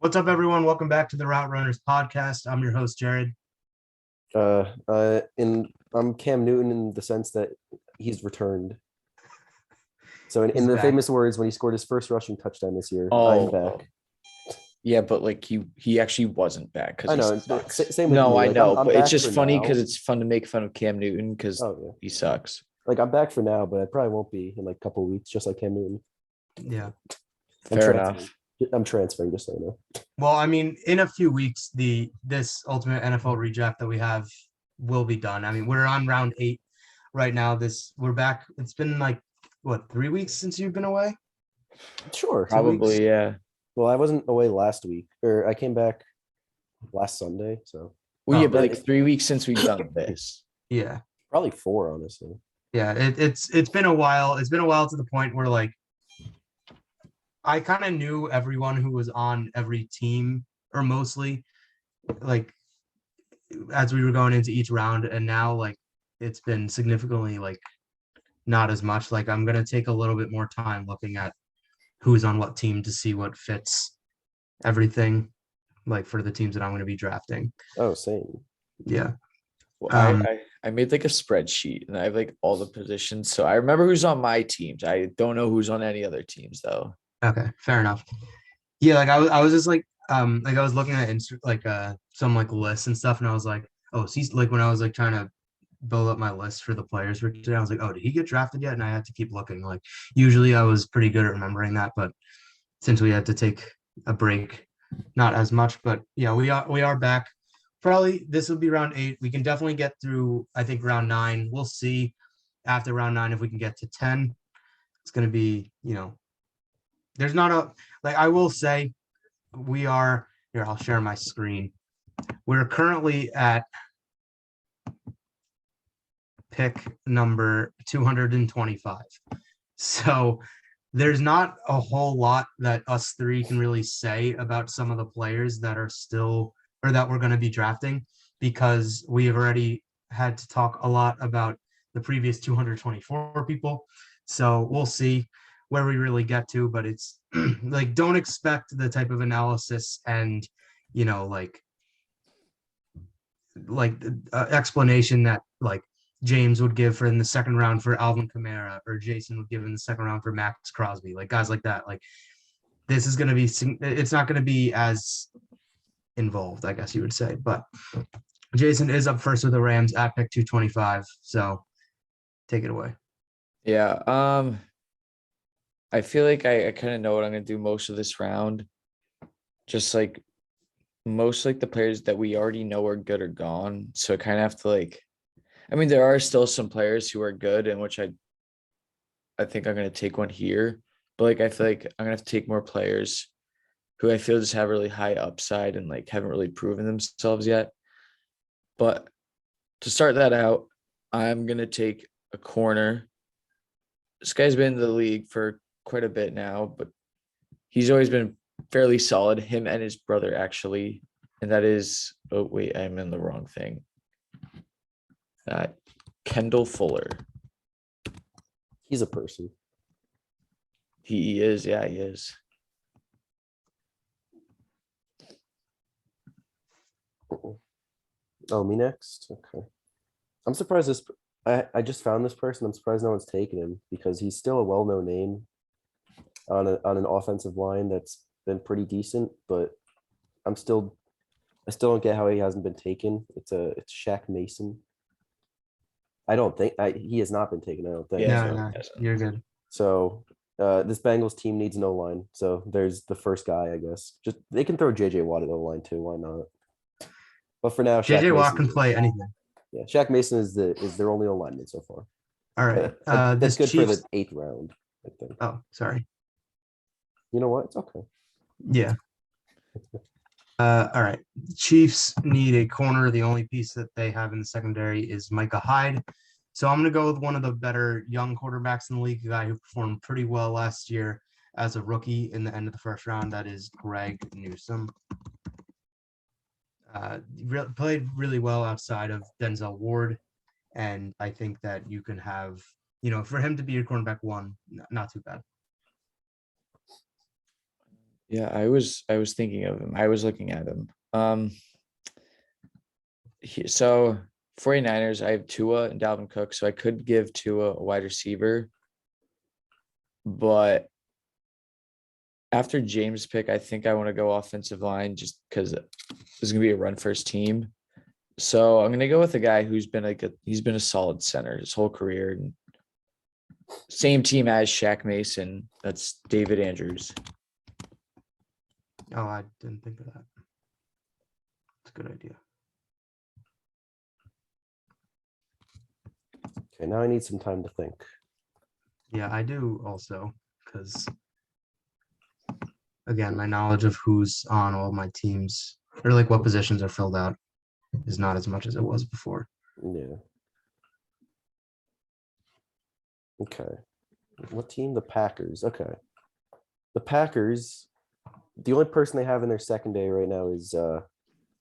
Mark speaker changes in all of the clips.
Speaker 1: What's up, everyone? Welcome back to the Route Runners podcast. I'm your host, Jared.
Speaker 2: I'm Cam Newton in the sense that he's returned. So in
Speaker 1: He's
Speaker 2: the
Speaker 1: back.
Speaker 2: famous words, when he scored his first rushing touchdown this year, I'm
Speaker 3: Oh,
Speaker 2: back.
Speaker 3: yeah, but like he actually wasn't back
Speaker 2: I know.
Speaker 3: because he sucks.
Speaker 2: Same with
Speaker 3: No,
Speaker 2: me.
Speaker 3: I
Speaker 2: Like,
Speaker 3: know,
Speaker 2: I'm
Speaker 3: but it's
Speaker 2: back
Speaker 3: just
Speaker 2: for
Speaker 3: funny
Speaker 2: now.
Speaker 3: because it's fun to make fun of Cam Newton because
Speaker 2: Oh, yeah.
Speaker 3: he sucks.
Speaker 2: Like, I'm back for now, but I probably won't be in like a couple of weeks, just like Cam Newton.
Speaker 1: Yeah.
Speaker 3: Fair enough.
Speaker 2: I'm transferring, just so you know.
Speaker 1: Well, I mean, in a few weeks, this ultimate NFL redraft that we have will be done. I mean, we're on round 8 right now. We're back. It's been like 3 weeks since you've been away?
Speaker 2: Sure.
Speaker 3: Probably, yeah.
Speaker 2: Well, I wasn't away last week, or I came back last Sunday, so
Speaker 3: Well, yeah,
Speaker 1: Oh,
Speaker 3: but like 3 weeks since we've done this.
Speaker 1: Yeah.
Speaker 2: probably 4, honestly.
Speaker 1: Yeah. It's been a while. It's been a while to the point where like I kind of knew everyone who was on every team, or mostly, like as we were going into each round, and now like it's been significantly like not as much. Like I'm gonna take a little bit more time looking at who's on what team to see what fits everything, like for the teams that I'm gonna be drafting.
Speaker 2: Oh, same.
Speaker 1: Yeah.
Speaker 3: Well, I made like a spreadsheet and I have like all the positions. So I remember who's on my teams. I don't know who's on any other teams though.
Speaker 1: Okay, fair enough. Yeah, like I was just like I was looking at some like lists and stuff, and I was like, oh, see, like when I was like trying to build up my list for the players for today, I was like, oh, did he get drafted yet? And I had to keep looking. Like usually I was pretty good at remembering that, but since we had to take a break, not as much. But yeah, we are back. Probably this will be round 8. We can definitely get through, I think, round 9. We'll see after round 9 if we can get to 10. It's gonna be, there's not a like I will say we are here. I'll share my screen. We're currently at pick number 225. So there's not a whole lot that us three can really say about some of the players that are still or that we're going to be drafting, because we have already had to talk a lot about the previous 224 people. So we'll see where we really get to, but it's like don't expect the type of analysis and like explanation that like James would give for in the second round for Alvin Kamara, or Jason would give in the second round for Max Crosby, like guys like that. Like this is going to be, it's not going to be as involved, I guess you would say. But Jason is up first with the Rams at pick 225. So take it away.
Speaker 3: Yeah. I feel like I kind of know what I'm gonna do most of this round. Just like most like the players that we already know are good are gone. So I kind of have to like, I mean, there are still some players who are good, and which I think I'm gonna take one here. But like I feel like I'm gonna have to take more players who I feel just have really high upside and like haven't really proven themselves yet. But to start that out, I'm gonna take a corner. This guy's been in the league for quite a bit now, but he's always been fairly solid, him and his brother actually. And that is, oh wait, I'm in the wrong thing. Kendall Fuller.
Speaker 2: He's a person.
Speaker 3: He is, yeah, he is.
Speaker 2: Oh, me next? Okay. I'm surprised I just found this person. I'm surprised no one's taken him because he's still a well-known name on an offensive line that's been pretty decent, but I still don't get how he hasn't been taken. It's Shaq Mason. I don't think he has not been taken. I don't think.
Speaker 3: Yeah,
Speaker 1: No, you're good.
Speaker 2: So this Bengals team needs no line. So there's the first guy, I guess. Just they can throw JJ Watt at the line too. Why not? But for now,
Speaker 1: JJ Watt can
Speaker 2: Mason
Speaker 1: play anything.
Speaker 2: Yeah, Shaq Mason is their only alignment so far.
Speaker 1: All right.
Speaker 2: That's good
Speaker 1: Chiefs...
Speaker 2: for the 8th round, I think.
Speaker 1: Oh, sorry.
Speaker 2: You know what? It's okay.
Speaker 1: Yeah. All right. Chiefs need a corner. The only piece that they have in the secondary is Micah Hyde. So I'm going to go with one of the better young quarterbacks in the league, a guy who performed pretty well last year as a rookie in the end of the first round. That is Greg Newsome. Played really well outside of Denzel Ward. And I think that you can have, for him to be your cornerback 1, not too bad.
Speaker 3: Yeah, I was thinking of him. I was looking at him. So 49ers, I have Tua and Dalvin Cook, so I could give Tua a wide receiver. But after James' pick, I think I want to go offensive line just because there's gonna be a run first team. So I'm gonna go with a guy who's been he's been a solid center his whole career. And same team as Shaq Mason. That's David Andrews.
Speaker 1: Oh, I didn't think of that. It's a good idea.
Speaker 2: Okay, now I need some time to think.
Speaker 1: Yeah, I do also, because again, my knowledge of who's on all my teams or like what positions are filled out is not as much as it was before.
Speaker 2: Yeah. Okay. What team? The Packers. Okay. The Packers, the only person they have in their secondary right now is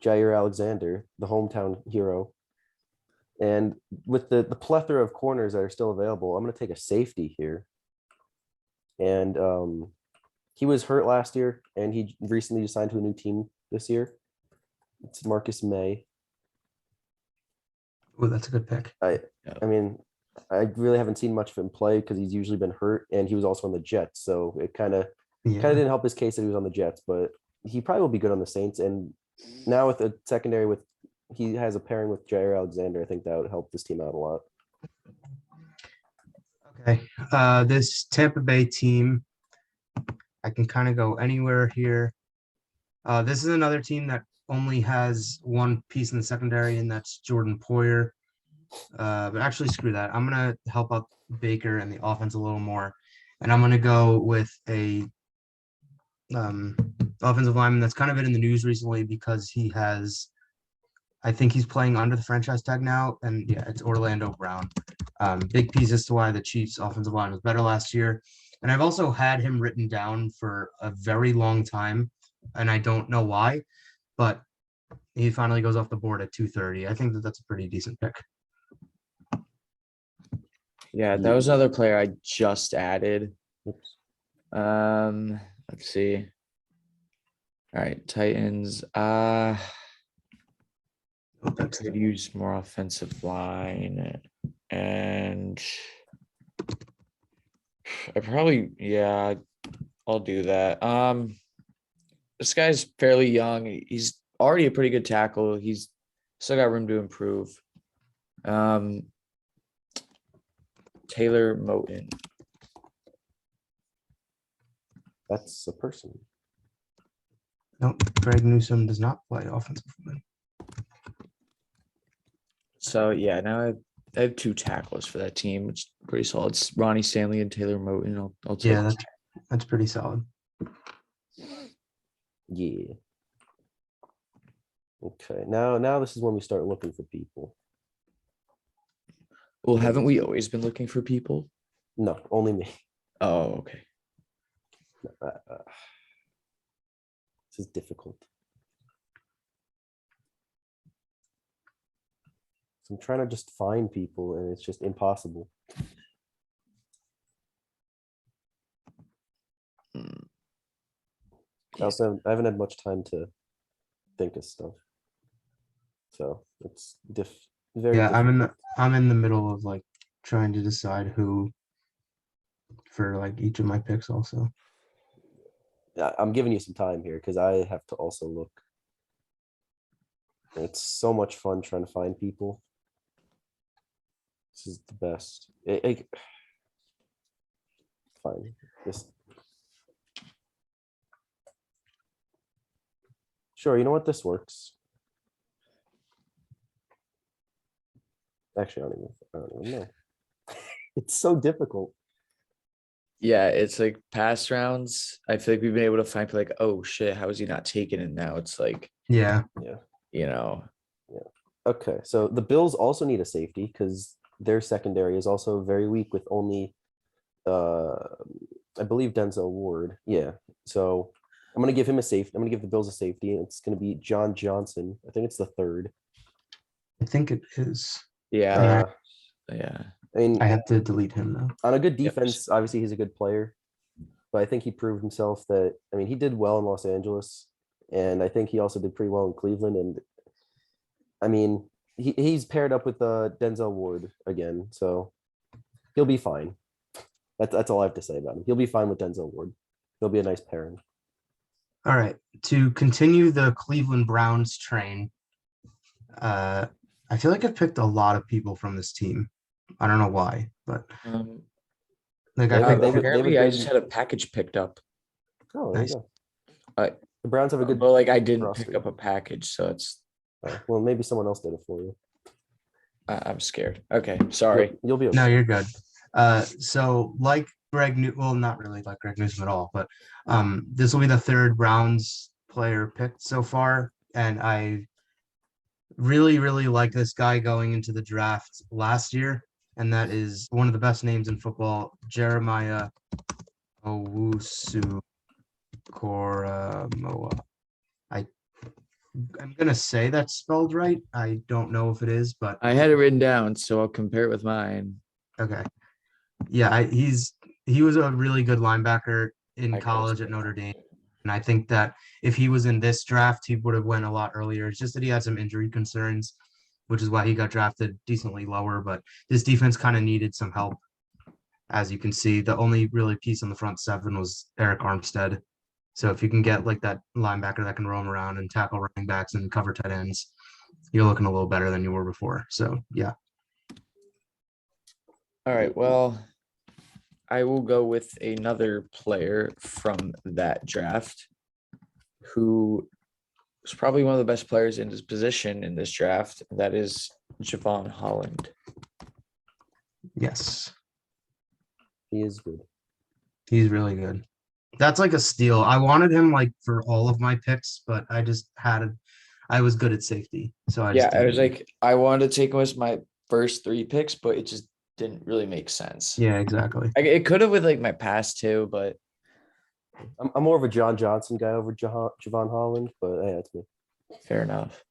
Speaker 2: Jair Alexander, the hometown hero. And with the plethora of corners that are still available, I'm going to take a safety here. And he was hurt last year, and he recently signed to a new team this year. It's Marcus May.
Speaker 1: Oh, that's a good pick.
Speaker 2: I mean, I really haven't seen much of him play because he's usually been hurt, and he was also on the Jets, so it kind of
Speaker 1: Yeah,
Speaker 2: didn't help his case that he was on the Jets, but he probably will be good on the Saints. And now with a secondary with he has a pairing with Jair Alexander, I think that would help this team out a lot.
Speaker 1: okay. This Tampa Bay team, I can kind of go anywhere here. This is another team that only has one piece in the secondary, and that's Jordan Poyer. But actually, screw that. I'm gonna help out Baker and the offense a little more, and I'm gonna go with a offensive lineman that's kind of been in the news recently because he has, I think he's playing under the franchise tag now, and yeah, it's Orlando Brown. Big piece as to why the Chiefs' offensive line was better last year, and I've also had him written down for a very long time, and I don't know why, but he finally goes off the board at 230. I think that that's a pretty decent pick.
Speaker 3: Yeah, that was another player I just added.
Speaker 2: Oops.
Speaker 3: Let's see. All right, Titans.
Speaker 1: Oh,
Speaker 3: I
Speaker 1: that's
Speaker 3: could use more offensive line, and I probably, yeah, I'll do that. This guy's fairly young. He's already a pretty good tackle. He's still got room to improve. Taylor Moton.
Speaker 2: That's a person.
Speaker 1: Nope, Greg Newsome does not play offensive line.
Speaker 3: So yeah, now I have two tackles for that team, which is pretty solid. It's Ronnie Stanley and Taylor Moton. I'll take.
Speaker 1: Yeah, that's pretty solid.
Speaker 2: Yeah. Okay. Now this is when we start looking for people.
Speaker 3: Well, haven't we always been looking for people?
Speaker 2: No, only me.
Speaker 3: Oh, okay.
Speaker 2: This is difficult. So I'm trying to just find people, and it's just impossible. I haven't had much time to think of stuff, so it's very.
Speaker 1: Yeah,
Speaker 2: difficult.
Speaker 1: I'm in the middle of like trying to decide who for like each of my picks also.
Speaker 2: I'm giving you some time here because I have to also look. It's so much fun trying to find people. This is the best. Fine. Sure, you know what? This works. Actually, I don't even know. It's so difficult.
Speaker 3: Yeah, it's like past rounds. I feel like we've been able to find people like, oh shit, how is he not taking it now? It's like,
Speaker 1: Yeah.
Speaker 3: you know.
Speaker 2: Okay, so the Bills also need a safety because their secondary is also very weak with only, I believe Denzel Ward. Yeah, so I'm gonna give him a safety. I'm gonna give the Bills a safety. It's gonna be John Johnson. I think it's the third.
Speaker 1: I think it is.
Speaker 3: Yeah.
Speaker 2: Uh,
Speaker 3: Yeah.
Speaker 2: I mean,
Speaker 1: I have to delete him now.
Speaker 2: on a good
Speaker 3: Yep.
Speaker 2: defense, obviously he's a good player. but I think he proved himself that, I mean, he did well in Los Angeles, and I think he also did pretty well in Cleveland. And I mean, he's paired up with Denzel Ward again, so he'll be fine. That's all I have to say about him. He'll be fine with Denzel Ward. He'll be a nice pairing.
Speaker 1: All right. To continue the Cleveland Browns train, I feel like I've picked a lot of people from this team. I don't know why, but like I
Speaker 2: They have a-
Speaker 1: picked
Speaker 2: they have a-
Speaker 3: apparently I
Speaker 2: good-
Speaker 3: just had a package picked up.
Speaker 2: Oh, there you
Speaker 1: Nice.
Speaker 2: go.
Speaker 3: I-
Speaker 2: The Browns have a good.
Speaker 3: But like I didn't
Speaker 2: roster.
Speaker 3: pick up a package, so it's
Speaker 2: Well, maybe someone else did it for you.
Speaker 3: I'm scared. Okay, sorry.
Speaker 2: You'll be okay.
Speaker 1: no, you're good. So like Greg New, well, not really like Greg Newsom at all, but this will be the third Browns player picked so far, and I really, really like this guy going into the draft last year, and that is one of the best names in football, Jeremiah Owusu Koramoah. I'm gonna say that's spelled right. I don't know if it is, but
Speaker 3: I had it written down, so I'll compare it with mine.
Speaker 1: okay. Yeah, he was a really good linebacker in
Speaker 3: I got
Speaker 1: college
Speaker 3: it.
Speaker 1: at Notre Dame. And I think that if he was in this draft, he would have went a lot earlier. It's just that he had some injury concerns, which is why he got drafted decently lower. But this defense kind of needed some help. As you can see, the only really piece on the front seven was Eric Armstead. So if you can get like that linebacker that can roam around and tackle running backs and cover tight ends, you're looking a little better than you were before. So yeah.
Speaker 3: All right, well, I will go with another player from that draft who was probably one of the best players in his position in this draft. That is Javon Holland.
Speaker 1: Yes.
Speaker 2: He is good.
Speaker 1: He's really good. That's like a steal. I wanted him like for all of my picks, but I was good at safety. So I
Speaker 3: Yeah,
Speaker 1: just
Speaker 3: I was
Speaker 1: didn't.
Speaker 3: like, I wanted to take him as my first three picks, but it just didn't really make sense.
Speaker 1: Yeah, exactly.
Speaker 3: It could have with like my past two, but
Speaker 2: I'm more of a John Johnson guy over Javon Holland, but hey, that's me.
Speaker 3: fair enough.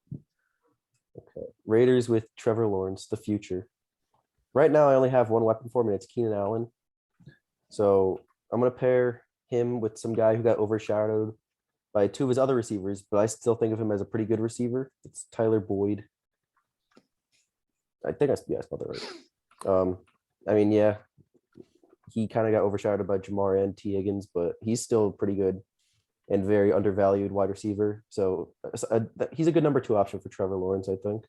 Speaker 2: Okay. Raiders with Trevor Lawrence, the future. Right now, I only have one weapon for him, and it's Keenan Allen. So I'm going to pair him with some guy who got overshadowed by two of his other receivers, but I still think of him as a pretty good receiver. It's Tyler Boyd. I think I spelled it right. I mean, yeah, he kind of got overshadowed by Jamar and T. Higgins, but he's still pretty good and very undervalued wide receiver. So he's a good number two option for Trevor Lawrence, I think.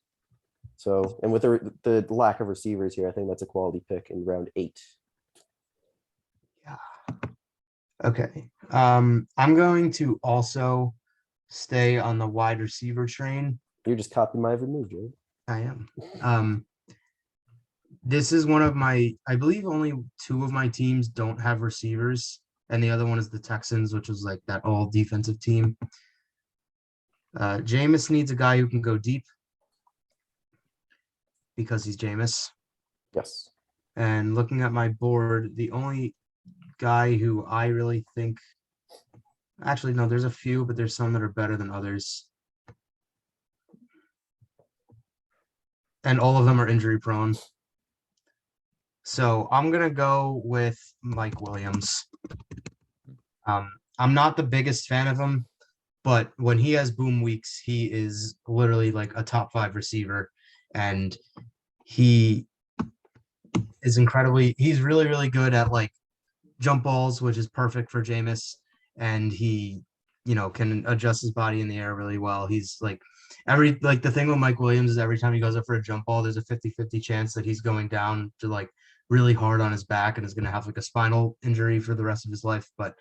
Speaker 2: So, and with the lack of receivers here, I think that's a quality pick in round 8.
Speaker 1: Yeah. Okay. I'm going to also stay on the wide receiver train.
Speaker 2: You're just copying my every move, Jared.
Speaker 1: I am. This is one of my, I believe only two of my teams don't have receivers, and the other one is the Texans, which is like that all defensive team. Jameis needs a guy who can go deep because he's Jameis.
Speaker 2: Yes.
Speaker 1: And looking at my board, the only guy who I really think, actually, no, there's a few, but there's some that are better than others. And all of them are injury prone. So I'm going to go with Mike Williams. I'm not the biggest fan of him, but when he has boom weeks, he is literally like a top 5 receiver. And he is he's really, really good at like jump balls, which is perfect for Jameis. And he, can adjust his body in the air really well. He's like the thing with Mike Williams is every time he goes up for a jump ball, there's a 50-50 chance that he's going down to like really hard on his back and is going to have like a spinal injury for the rest of his life. But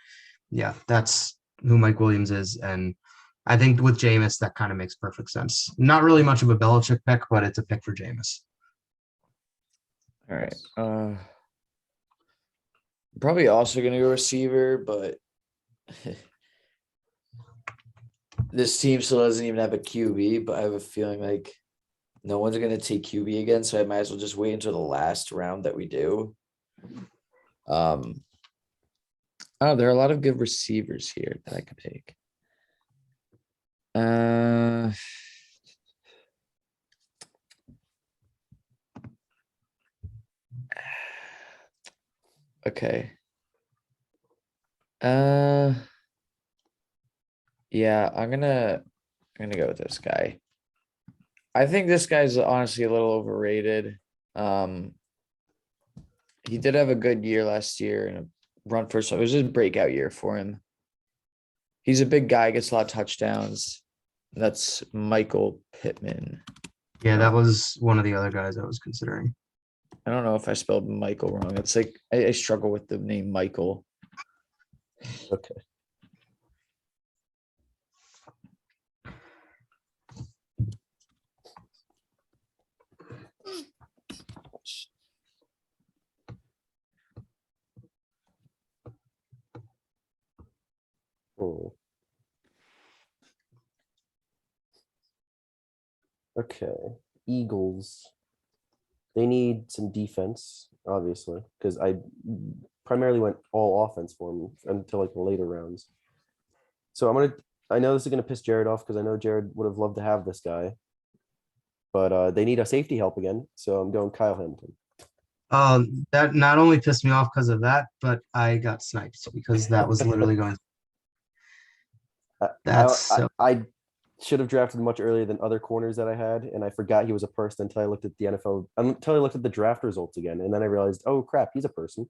Speaker 1: yeah, that's who Mike Williams is. And I think with Jameis, that kind of makes perfect sense. Not really much of a Belichick pick, but it's a pick for Jameis.
Speaker 3: All right. Probably also gonna go receiver, but this team still doesn't even have a QB, but I have a feeling like no one's gonna take QB again, so I might as well just wait until the last round that we do. Oh, there are a lot of good receivers here that I could take. Okay. Uh, yeah, I'm gonna go with this guy. I think this guy's honestly a little overrated. Um, he did have a good year last year and a run for so it was just a breakout year for him. He's a big guy, gets a lot of touchdowns. That's Michael Pittman.
Speaker 1: Yeah, that was one of the other guys I was considering.
Speaker 3: I don't know if I spelled Michael wrong. It's like I struggle with the name Michael.
Speaker 2: Okay. Hmm. Okay. Eagles. They need some defense, obviously, because I primarily went all offense for them until like the later rounds. So I know this is gonna piss Jared off because I know Jared would have loved to have this guy, but they need a safety help again. So I'm going Kyle Hamilton.
Speaker 1: That not only pissed me off because of that, but I got sniped because that was literally going. That's so.
Speaker 2: I should have drafted much earlier than other corners that I had, and I forgot he was a person until I looked at the NFL, until I looked at the draft results again, and then I realized, oh crap, he's a person.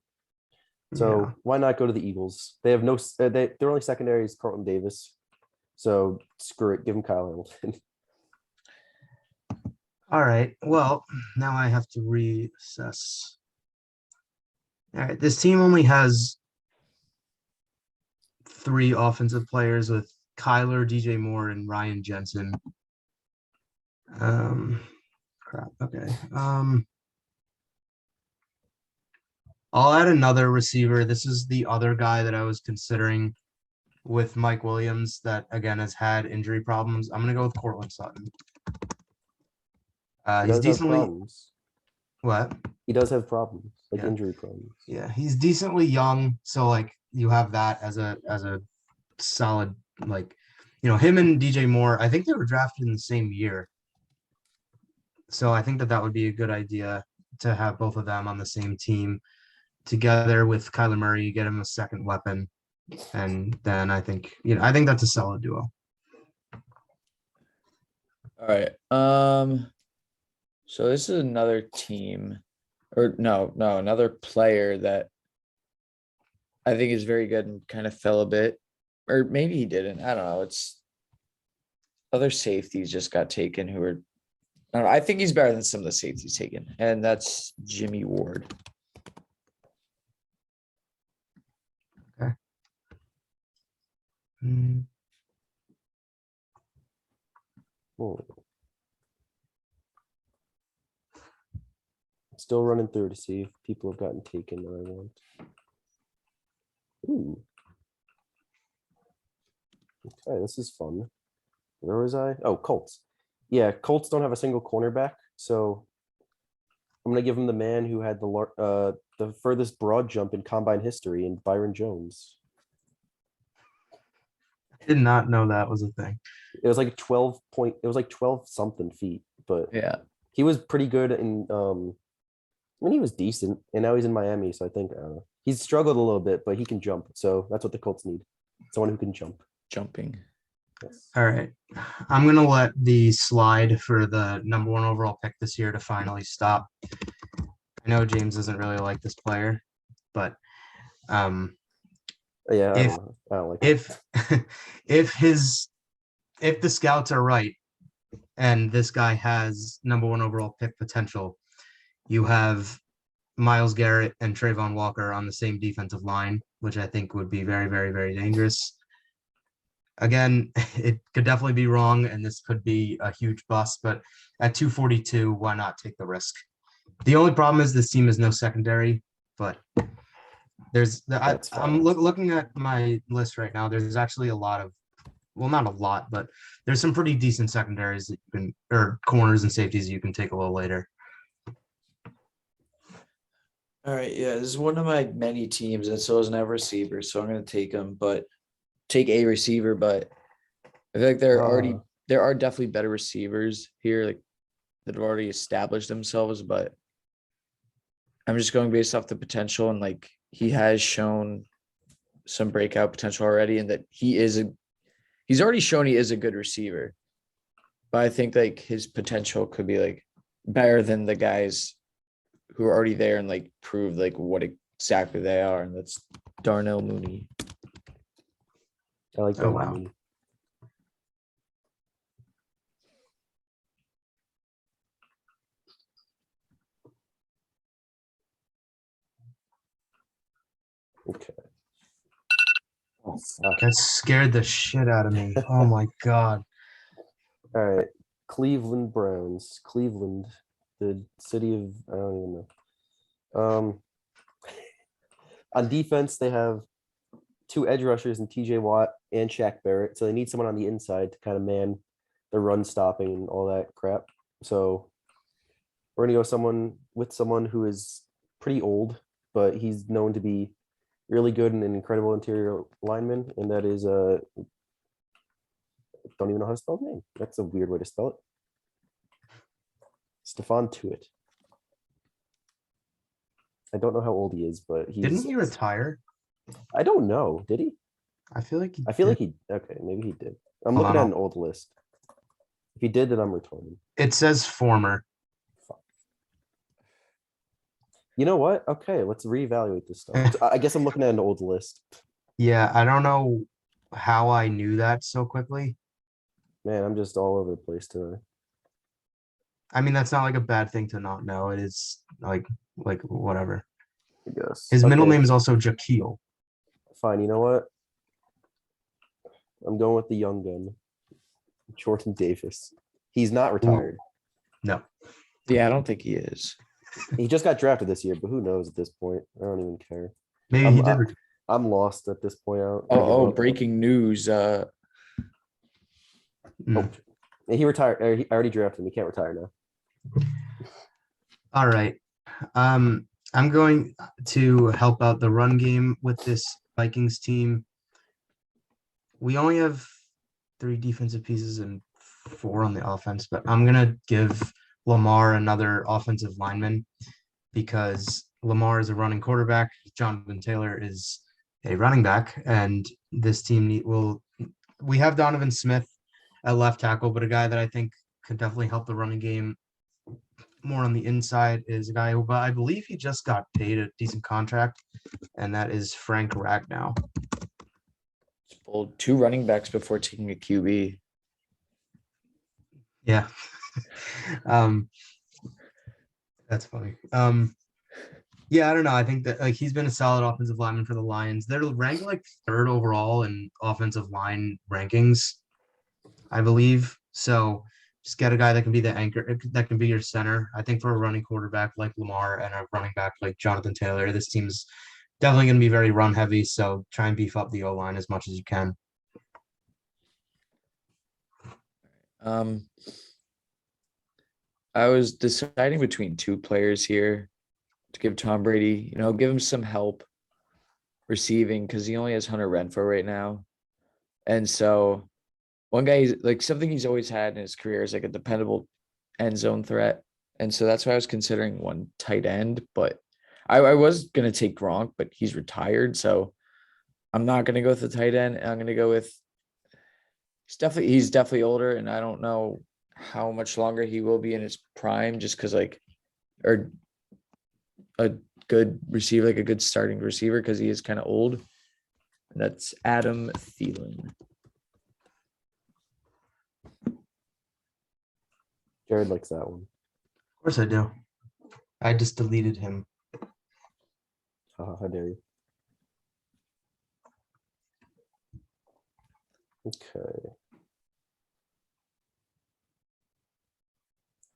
Speaker 2: So
Speaker 1: Yeah.
Speaker 2: why not go to the Eagles? They have no, their only secondary is Carlton Davis. So screw it, give him Kyle Hamilton.
Speaker 1: All right. Well, now I have to reassess. All right. This team only has 3 offensive players with Kyler, DJ Moore, and Ryan Jensen. Crap. Okay. I'll add another receiver. This is the other guy that I was considering with Mike Williams that again has had injury problems. I'm gonna go with Cortland Sutton.
Speaker 2: He
Speaker 1: He's
Speaker 2: does have
Speaker 1: decently
Speaker 2: problems.
Speaker 1: what?
Speaker 2: He does have problems, like
Speaker 1: Yeah.
Speaker 2: injury problems.
Speaker 1: Yeah, he's decently young, so like you have that as a solid like him and DJ Moore. I think they were drafted in the same year, so I think that would be a good idea to have both of them on the same team together with Kyler Murray. Get him a second weapon, and then I think that's a solid duo.
Speaker 3: All right. So this is another team, or another player that I think is very good and kind of fell a bit, or maybe he didn't. I don't know. It's other safeties just got taken who are. I don't know. I think he's better than some of the safeties taken, and that's Jimmy Ward.
Speaker 1: Mm,
Speaker 2: Oh. Still running through to see if people have gotten taken that I want. Ooh. Okay, this is fun. Where was I? Oh, Colts. Yeah, Colts don't have a single cornerback, so I'm gonna give him the man who had the furthest broad jump in combine history, in Byron Jones.
Speaker 1: I did not know that was a thing.
Speaker 2: It was like 12 point. It was like 12 something feet, but
Speaker 3: Yeah.
Speaker 2: he was pretty good in. I mean, he was decent, and now he's in Miami, so I think he's struggled a little bit, but he can jump, so that's what the Colts need. Someone who can jump.
Speaker 3: Jumping.
Speaker 2: Yes.
Speaker 1: All right. I'm going to let the slide for the number 1 overall pick this year to finally stop. I know James doesn't really like this player, but
Speaker 2: Yeah,
Speaker 1: if
Speaker 2: I don't like
Speaker 1: if if the scouts are right and this guy has number 1 overall pick potential, you have Myles Garrett and Trayvon Walker on the same defensive line, which I think would be very, very, very dangerous. Again, it could definitely be wrong, and this could be a huge bust, but at 242, why not take the risk? The only problem is this team is no secondary, but I'm looking at my list right now. There's actually a lot of, well, not a lot, but there's some pretty decent secondaries that you can, or corners and safeties you can take a little later.
Speaker 3: All right, yeah, this is one of my many teams that still doesn't have receivers, so I'm gonna take a receiver, but I feel like there are definitely better receivers here, like that have already established themselves, but I'm just going based off the potential and like he has shown some breakout potential already, and that he's already shown he is a good receiver. But I think like his potential could be like better than the guys who are already there and like prove like what exactly they are, and that's Darnell Mooney.
Speaker 2: I like that.
Speaker 1: Oh, wow.
Speaker 2: Mooney. Okay. Oh, fuck.
Speaker 1: That scared the shit out of me. Oh my god.
Speaker 2: All right. Cleveland Browns. Cleveland, the city of I don't even know. On defense, they have 2 edge rushers and TJ Watt and Shaq Barrett. So they need someone on the inside to kind of man the run stopping and all that crap. So we're gonna go someone who is pretty old, but he's known to be really good and an incredible interior lineman, and that is don't even know how to spell his name. That's a weird way to spell it. Stephon Tuitt. I don't know how old he is, but
Speaker 1: Didn't he retire?
Speaker 2: I don't know. Did he?
Speaker 1: I feel like
Speaker 2: he. Okay, maybe he did. I'm
Speaker 1: Hold
Speaker 2: looking
Speaker 1: on,
Speaker 2: at an old list. If he did, then I'm retarded.
Speaker 1: it says former.
Speaker 2: You know what? Okay, let's reevaluate this stuff. I guess I'm looking at an old list.
Speaker 1: Yeah, I don't know how I knew that so quickly.
Speaker 2: Man, I'm just all over the place today.
Speaker 1: I mean, that's not like a bad thing to not know. It is like whatever.
Speaker 2: I guess.
Speaker 1: His middle
Speaker 2: Okay,
Speaker 1: name is also Jaquil.
Speaker 2: fine. You know what? I'm going with the young gun, Jordan Davis. He's not retired.
Speaker 1: No.
Speaker 3: Yeah, I don't think he is.
Speaker 2: He just got drafted this year, but who knows at this point? I don't even care.
Speaker 1: Maybe
Speaker 2: I'm,
Speaker 1: he did.
Speaker 2: I'm lost at this point.
Speaker 3: Breaking news.
Speaker 1: Mm.
Speaker 2: Oh, he retired. I already drafted him. He can't retire now.
Speaker 1: All right. I'm going to help out the run game with this Vikings team. We only have 3 defensive pieces and 4 on the offense, but I'm gonna give Lamar another offensive lineman because Lamar is a running quarterback. Jonathan Taylor is a running back, and this team we have Donovan Smith at left tackle, but a guy that I think could definitely help the running game more on the inside is a guy who I believe he just got paid a decent contract, and that is Frank Ragnow.
Speaker 3: Pulled 2 running backs before taking a QB.
Speaker 1: Yeah. That's funny. Yeah, I don't know. I think that like he's been a solid offensive lineman for the Lions. They're ranked like 3rd overall in offensive line rankings, I believe. So just get a guy that can be the anchor, that can be your center. I think for a running quarterback like Lamar and a running back like Jonathan Taylor, this team's definitely going to be very run heavy. So try and beef up the O-line as much as you can.
Speaker 3: I was deciding between 2 players here to give Tom Brady, give him some help receiving because he only has Hunter Renfrow right now. And so one guy, something he's always had in his career is like a dependable end zone threat. And so that's why I was considering one tight end, but I was going to take Gronk, but he's retired. So I'm not going to go with the tight end. I'm going to go with, he's definitely older, and I don't know how much longer he will be in his prime just because or a good receiver, like a good starting receiver, because he is kind of old. And that's Adam Thielen.
Speaker 2: Jared likes that one.
Speaker 1: Of course I do. I just deleted him.
Speaker 2: How dare you? Okay.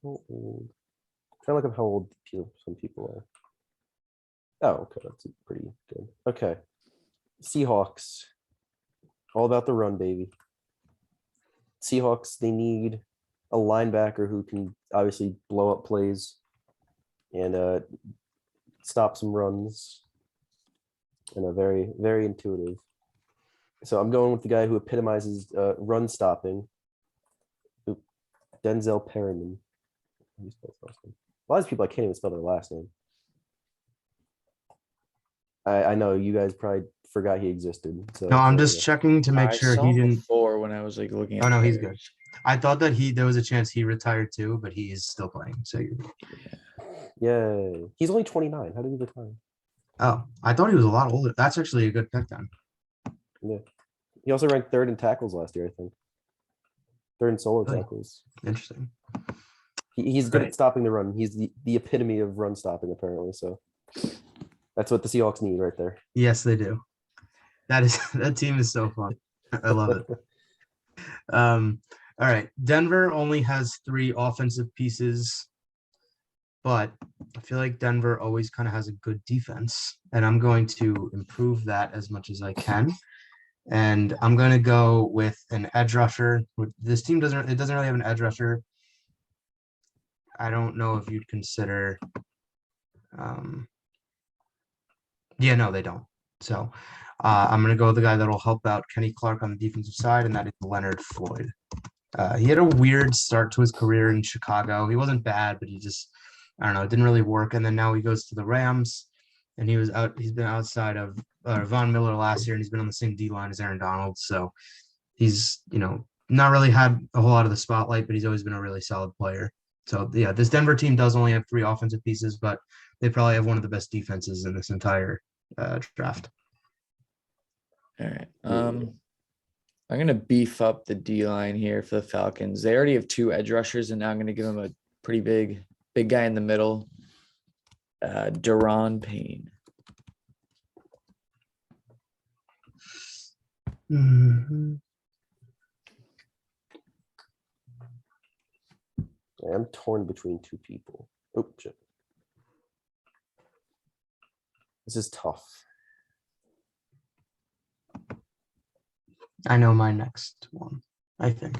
Speaker 2: How old? I'm trying to look up how old some people are. Oh, okay, that's pretty good. Okay. Seahawks. All about the run, baby. Seahawks, they need a linebacker who can obviously blow up plays and stop some runs. And a very, very intuitive. So I'm going with the guy who epitomizes run stopping. Denzel Perryman. A lot of people I can't even spell their last name. I know you guys probably forgot he existed. So
Speaker 1: No, I'm
Speaker 2: there we
Speaker 1: just
Speaker 2: go.
Speaker 1: checking to make
Speaker 3: I
Speaker 1: sure
Speaker 3: saw
Speaker 1: he
Speaker 3: him
Speaker 1: didn't.
Speaker 3: before when I was like looking at
Speaker 1: Oh no, he's good.
Speaker 3: players.
Speaker 1: I thought that there was a chance he retired too, but he is still playing. So you're good.
Speaker 2: Yay. He's only 29. How did he retire?
Speaker 1: Oh, I thought he was a lot older. That's actually a good pick then.
Speaker 2: Yeah. He also ranked third in tackles last year, I think. Third in solo
Speaker 1: Really?
Speaker 2: tackles.
Speaker 1: Interesting.
Speaker 2: He's good
Speaker 1: Right.
Speaker 2: at stopping the run. He's the epitome of run stopping, apparently. So that's what the Seahawks need right there.
Speaker 1: Yes, they do. That team is so fun. I love it. All right. Denver only has 3 offensive pieces, but I feel like Denver always kind of has a good defense, and I'm going to improve that as much as I can. And I'm going to go with an edge rusher. This team doesn't really have an edge rusher. I don't know if you'd consider yeah, no, they don't. So I'm going to go with the guy that'll help out Kenny Clark on the defensive side, and that is Leonard Floyd. He had a weird start to his career in Chicago. He wasn't bad, but I don't know, it didn't really work. And then now he goes to the Rams, and he's been outside of Von Miller last year, and he's been on the same D line as Aaron Donald. So he's, not really had a whole lot of the spotlight, but he's always been a really solid player. So yeah, this Denver team does only have 3 offensive pieces, but they probably have one of the best defenses in this entire draft.
Speaker 3: All right. I'm gonna beef up the D line here for the Falcons. They already have 2 edge rushers, and now I'm gonna give them a pretty big guy in the middle. Daron Payne.
Speaker 1: Mm-hmm.
Speaker 2: I'm torn between 2 people. Oh shit. This is tough.
Speaker 1: I know my next one. I think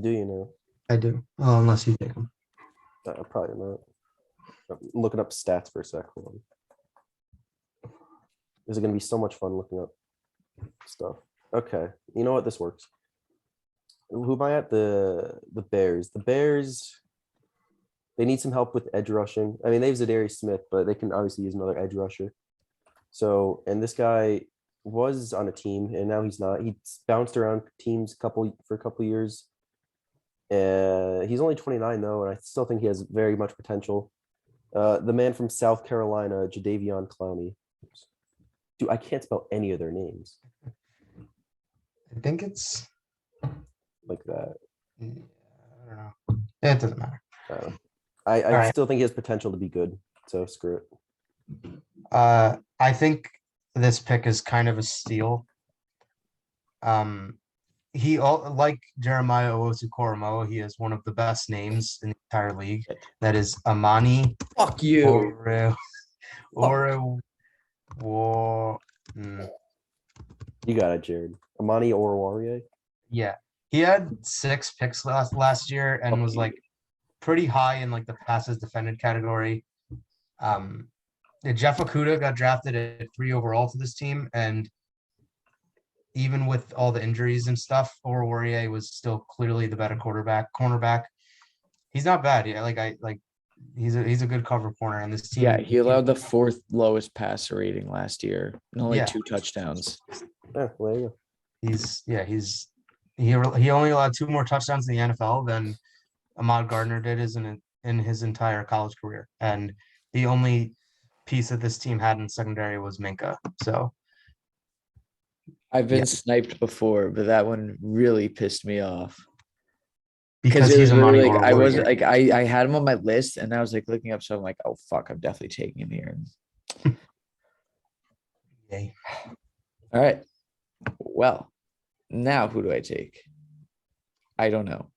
Speaker 2: Do you know?
Speaker 1: I do. Oh, unless you take them.
Speaker 2: Probably not. I'm looking up stats for a sec. Hold on. This is gonna be so much fun looking up stuff. Okay, you know what? This works. Who am I at? The Bears. The Bears. They need some help with edge rushing. I mean, they have Zadarius Smith, but they can obviously use another edge rusher. So, and this guy was on a team, and now he's not. He's bounced around teams for a couple years. He's only 29 though, and I still think he has very much potential. The man from South Carolina, Jadeveon Clowney. Dude, I can't spell any of their names
Speaker 1: I think it's
Speaker 2: like that.
Speaker 1: I don't know. It doesn't matter.
Speaker 2: I
Speaker 1: right.
Speaker 2: still think he has potential to be good. So screw it.
Speaker 1: I think this pick is kind of a steal. Like Jeremiah Owusu-Koramoah, he has one of the best names in the entire league. That is Amani.
Speaker 3: Fuck you.
Speaker 2: You got it, Jared. Amani Oruwariye.
Speaker 1: Yeah, he had 6 picks last year and was like pretty high in like the passes defended category. Jeff Okudah got drafted at 3 overall to this team, and even with all the injuries and stuff, Oruwariye was still clearly the better cornerback. He's not bad. Yeah, he's a good cover corner, and this team.
Speaker 3: Yeah, he allowed the 4th lowest passer rating last year, and only 2 touchdowns.
Speaker 2: Yeah, well, there you
Speaker 1: go. He only allowed 2 more touchdowns in the NFL than Ahmad Gardner did in his entire college career, and the only piece that this team had in secondary was Minka. So
Speaker 3: I've been sniped before, but that one really pissed me off.
Speaker 1: Because
Speaker 3: it
Speaker 1: he's
Speaker 3: was
Speaker 1: a money
Speaker 3: literally like, I
Speaker 1: warrior.
Speaker 3: wasn't like I had him on my list, and I was like looking up, so I'm like, oh fuck, I'm definitely taking him here.
Speaker 1: Yay.
Speaker 3: All right. Well, now who do I take? I don't know.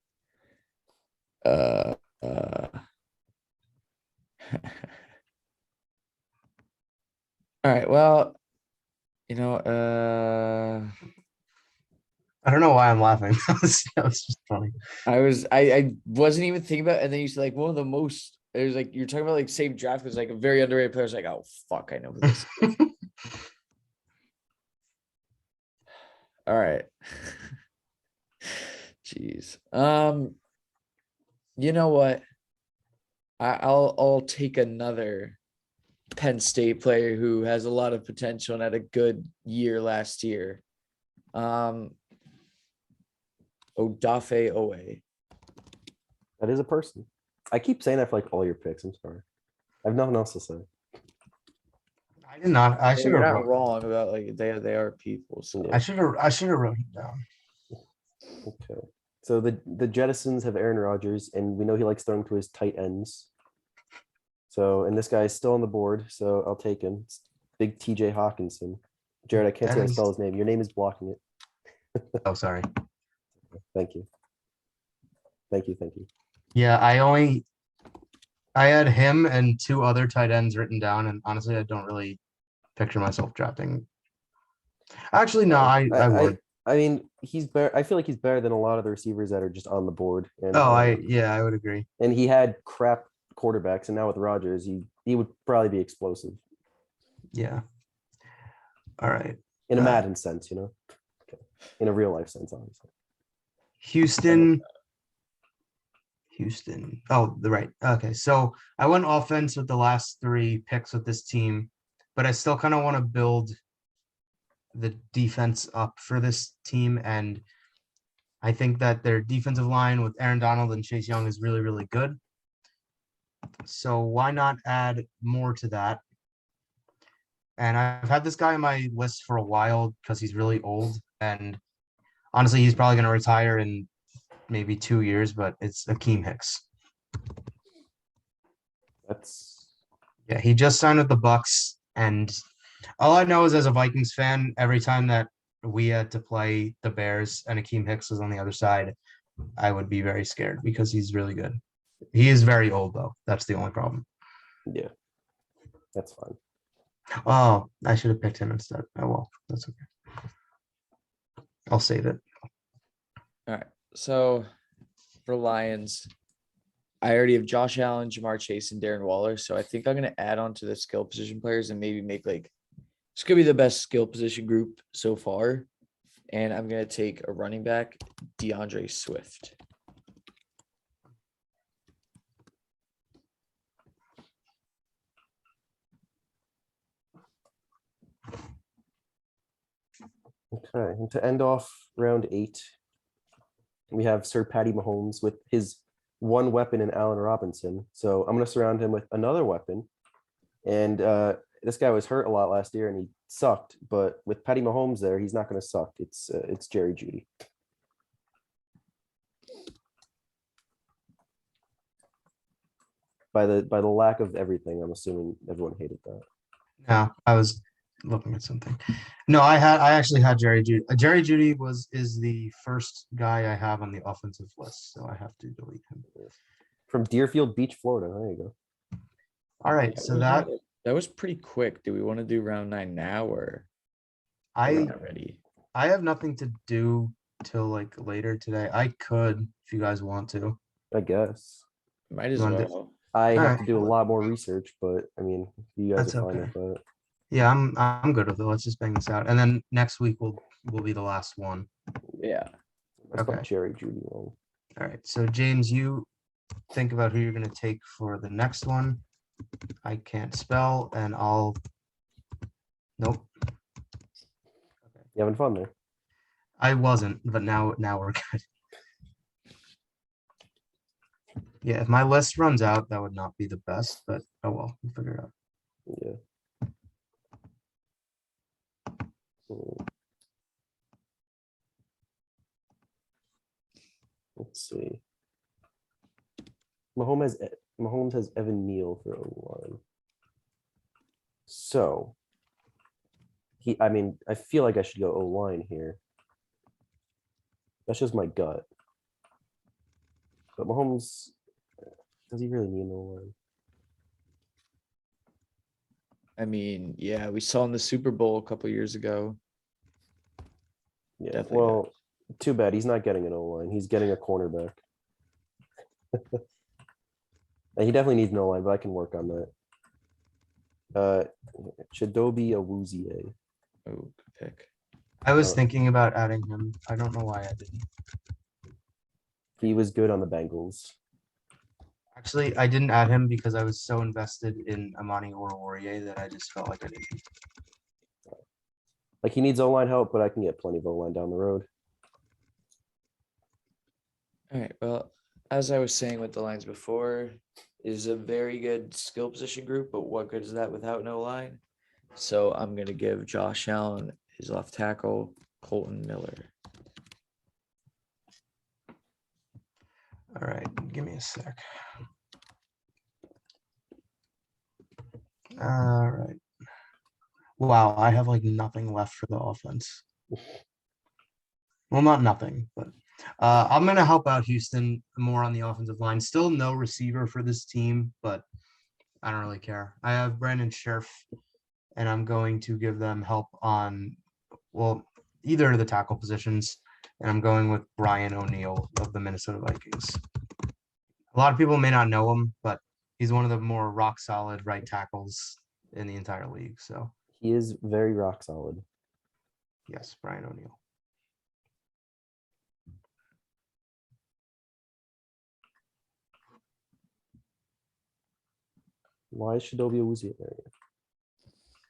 Speaker 3: All right. Well,
Speaker 1: I don't know why I'm laughing. That was just funny.
Speaker 3: I wasn't even thinking about it, and then you said like one of the most. It was like you're talking about like same draft was like a very underrated player. I was like, oh fuck, I know who this is. All right. Jeez. You know what? I'll take another Penn State player who has a lot of potential and had a good year last year. Odafe Owe.
Speaker 2: That is a person. I keep saying that for like all your picks. I'm sorry. I have nothing else to say.
Speaker 1: I did not. I
Speaker 3: Yeah,
Speaker 1: should
Speaker 3: you're
Speaker 1: have
Speaker 3: not
Speaker 1: wrote.
Speaker 3: wrong about like they are people. So
Speaker 2: Yeah.
Speaker 1: I should have. I should have wrote it down.
Speaker 2: Okay. So the Jettisons have Aaron Rodgers, and we know he likes throwing to his tight ends. So, and this guy is still on the board, so I'll take him. It's big TJ Hawkinson. Jared, I can't
Speaker 1: That
Speaker 2: see how to
Speaker 1: is-
Speaker 2: spell his name. Your name is blocking it.
Speaker 1: Oh, sorry.
Speaker 2: Thank you. Thank you. Thank you.
Speaker 1: Yeah, I had him and 2 other tight ends written down, and honestly, I don't really picture myself drafting. Actually, no, I would.
Speaker 2: I mean, he's better. I feel like he's better than a lot of the receivers that are just on the board. And
Speaker 1: Oh, I would agree.
Speaker 2: and he had crap quarterbacks, and now with Rodgers, he would probably be explosive
Speaker 1: Yeah. All right.
Speaker 2: in a
Speaker 1: Uh,
Speaker 2: Madden sense, Okay. In a real life sense, obviously.
Speaker 1: Houston. Oh, the right. Okay. So I went offense with the last 3 picks with this team, but I still kind of want to build the defense up for this team. And I think that their defensive line with Aaron Donald and Chase Young is really, really good. So why not add more to that? And I've had this guy on my list for a while because he's really old. And honestly, he's probably going to retire in maybe 2 years, but it's Akeem Hicks.
Speaker 2: That's
Speaker 1: Yeah, he just signed with the Bucks, and all I know is as a Vikings fan, every time that we had to play the Bears and Akeem Hicks was on the other side, I would be very scared because he's really good. He is very old though. That's the only problem.
Speaker 2: yeah, that's fine.
Speaker 1: Oh, I should have picked him instead. Oh well, that's okay. I'll save it.
Speaker 3: all right. So for Lions, I already have Josh Allen, Jamar Chase, and Darren Waller. So I think I'm gonna add on to the skill position players and maybe make like it's gonna be the best skill position group so far. And I'm gonna take a running back, DeAndre Swift.
Speaker 2: Okay, and to end off round 8, we have Sir Patty Mahomes with his one weapon in Allen Robinson. So I'm going to surround him with another weapon. And this guy was hurt a lot last year, and he sucked. But with Patty Mahomes there, he's not going to suck. It's Jerry Jeudy. By the lack of everything, I'm assuming everyone hated that.
Speaker 1: No, I was looking at something. No, I actually had Jerry Jeudy. Jerry Jeudy is the first guy I have on the offensive list, so I have to delete him.
Speaker 2: From Deerfield Beach, Florida. There you go.
Speaker 1: All right, so that
Speaker 3: was pretty quick. Do we want to do round 9 now or
Speaker 1: I
Speaker 3: we're not ready?
Speaker 1: I have nothing to do till like later today. I could if you guys want to.
Speaker 2: I guess.
Speaker 3: Might as
Speaker 1: You wanna do-
Speaker 3: well.
Speaker 2: I have
Speaker 1: Alright.
Speaker 2: to do a lot more research, but I mean, you guys
Speaker 1: That's
Speaker 2: are fine
Speaker 1: okay.
Speaker 2: with that.
Speaker 1: Yeah, I'm good with it. Let's just bang this out, and then next week will be the last one.
Speaker 3: Yeah.
Speaker 2: I spelled
Speaker 1: Okay.
Speaker 2: Jerry Jeudy wrong.
Speaker 1: All right, so James, you think about who you're gonna take for the next one. I can't spell, and I'll. Nope.
Speaker 2: You having fun there?
Speaker 1: I wasn't, but now we're good. Yeah, if my list runs out, that would not be the best, but oh well, we'll figure it out.
Speaker 2: Yeah. Let's see. Mahomes has Evan Neal for O-line. So I feel like I should go O-line here. That's just my gut. But Mahomes, does he really need an O-line?
Speaker 3: I mean, yeah, we saw in the Super Bowl a couple years ago.
Speaker 2: Yeah.
Speaker 3: Definitely
Speaker 2: Well, too bad he's not getting an O-line. He's getting a cornerback. And he definitely needs an O-line, but I can work on that. Chidobe Awuzie.
Speaker 3: Oh, good pick.
Speaker 1: I was
Speaker 2: Oh.
Speaker 1: thinking about adding him. I don't know why I didn't.
Speaker 2: He was good on the Bengals.
Speaker 1: Actually, I didn't add him because I was so invested in Amani Oruwariye that I just felt like I needed him.
Speaker 2: Like he needs O-line help, but I can get plenty of O-line down the road.
Speaker 3: All right. Well, as I was saying with the lines before, is a very good skill position group, but what good is that without no line? So I'm gonna give Josh Allen his left tackle, Colton Miller.
Speaker 1: All right, give me a sec. All right. Wow, I have like nothing left for the offense. Well, not nothing, but I'm gonna help out Houston more on the offensive line. Still no receiver for this team, but I don't really care. I have Brandon Scherf, and I'm going to give them help on, well, either of the tackle positions, and I'm going with Brian O'Neill of the Minnesota Vikings. A lot of people may not know him, but he's one of the more rock solid right tackles in the entire league. So
Speaker 2: He is very rock solid.
Speaker 1: yes, Brian O'Neill.
Speaker 2: Why is Shadobi Awuzie there?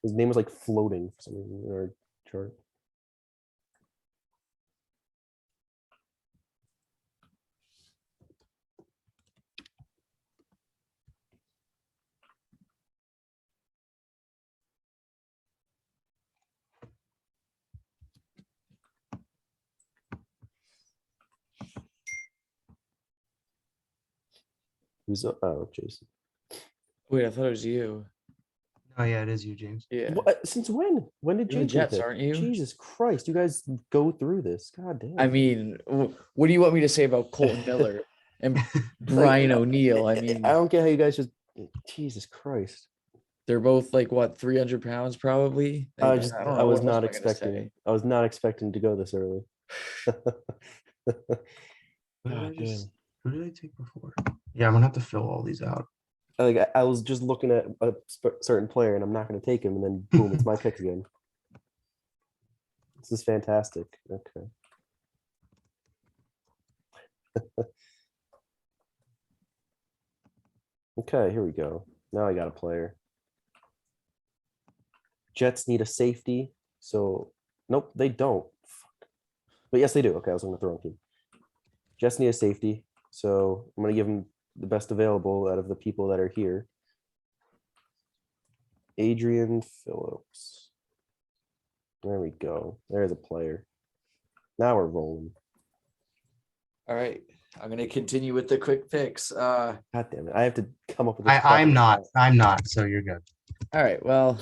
Speaker 2: His name was like floating for some reason in our chart. Who's Jason?
Speaker 3: Wait, I thought it was you.
Speaker 1: Oh yeah, it is you, James.
Speaker 3: Yeah.
Speaker 2: What, since when? When did
Speaker 3: You're the
Speaker 2: Jason
Speaker 3: Jets,
Speaker 2: pick?
Speaker 3: aren't you?
Speaker 2: Jesus Christ, you guys go through this. God damn.
Speaker 3: I mean, what do you want me to say about Colton Miller and Brian O'Neill? I mean,
Speaker 2: I don't get how you guys just Jesus Christ.
Speaker 3: they're both like what, 300 pounds probably.
Speaker 2: I
Speaker 3: Like,
Speaker 2: just
Speaker 3: I don't
Speaker 2: I
Speaker 3: know.
Speaker 2: was
Speaker 3: What else
Speaker 2: not
Speaker 3: am I gonna say?
Speaker 2: expecting. I was not expecting to go this early.
Speaker 1: Who did I
Speaker 2: God damn.
Speaker 1: just? Who did I take before? Yeah, I'm gonna have to fill all these out.
Speaker 2: Like I was just looking at a certain player and I'm not going to take him, and then boom, it's my pick again. This is fantastic. Okay. Okay, here we go. Now I got a player. Jets need a safety, so nope, they don't. Fuck. But yes, they do. Okay, I was on the wrong team. Jets need a safety, so I'm going to give them the best available out of the people that are here. Adrian Phillips. There we go. There's a player. Now we're rolling.
Speaker 3: All right. I'm gonna continue with the quick picks.
Speaker 2: God damn it. I have to come up with this.
Speaker 1: I'm
Speaker 2: fucking
Speaker 1: not.
Speaker 2: stat.
Speaker 1: I'm not. So you're good.
Speaker 3: All right. Well,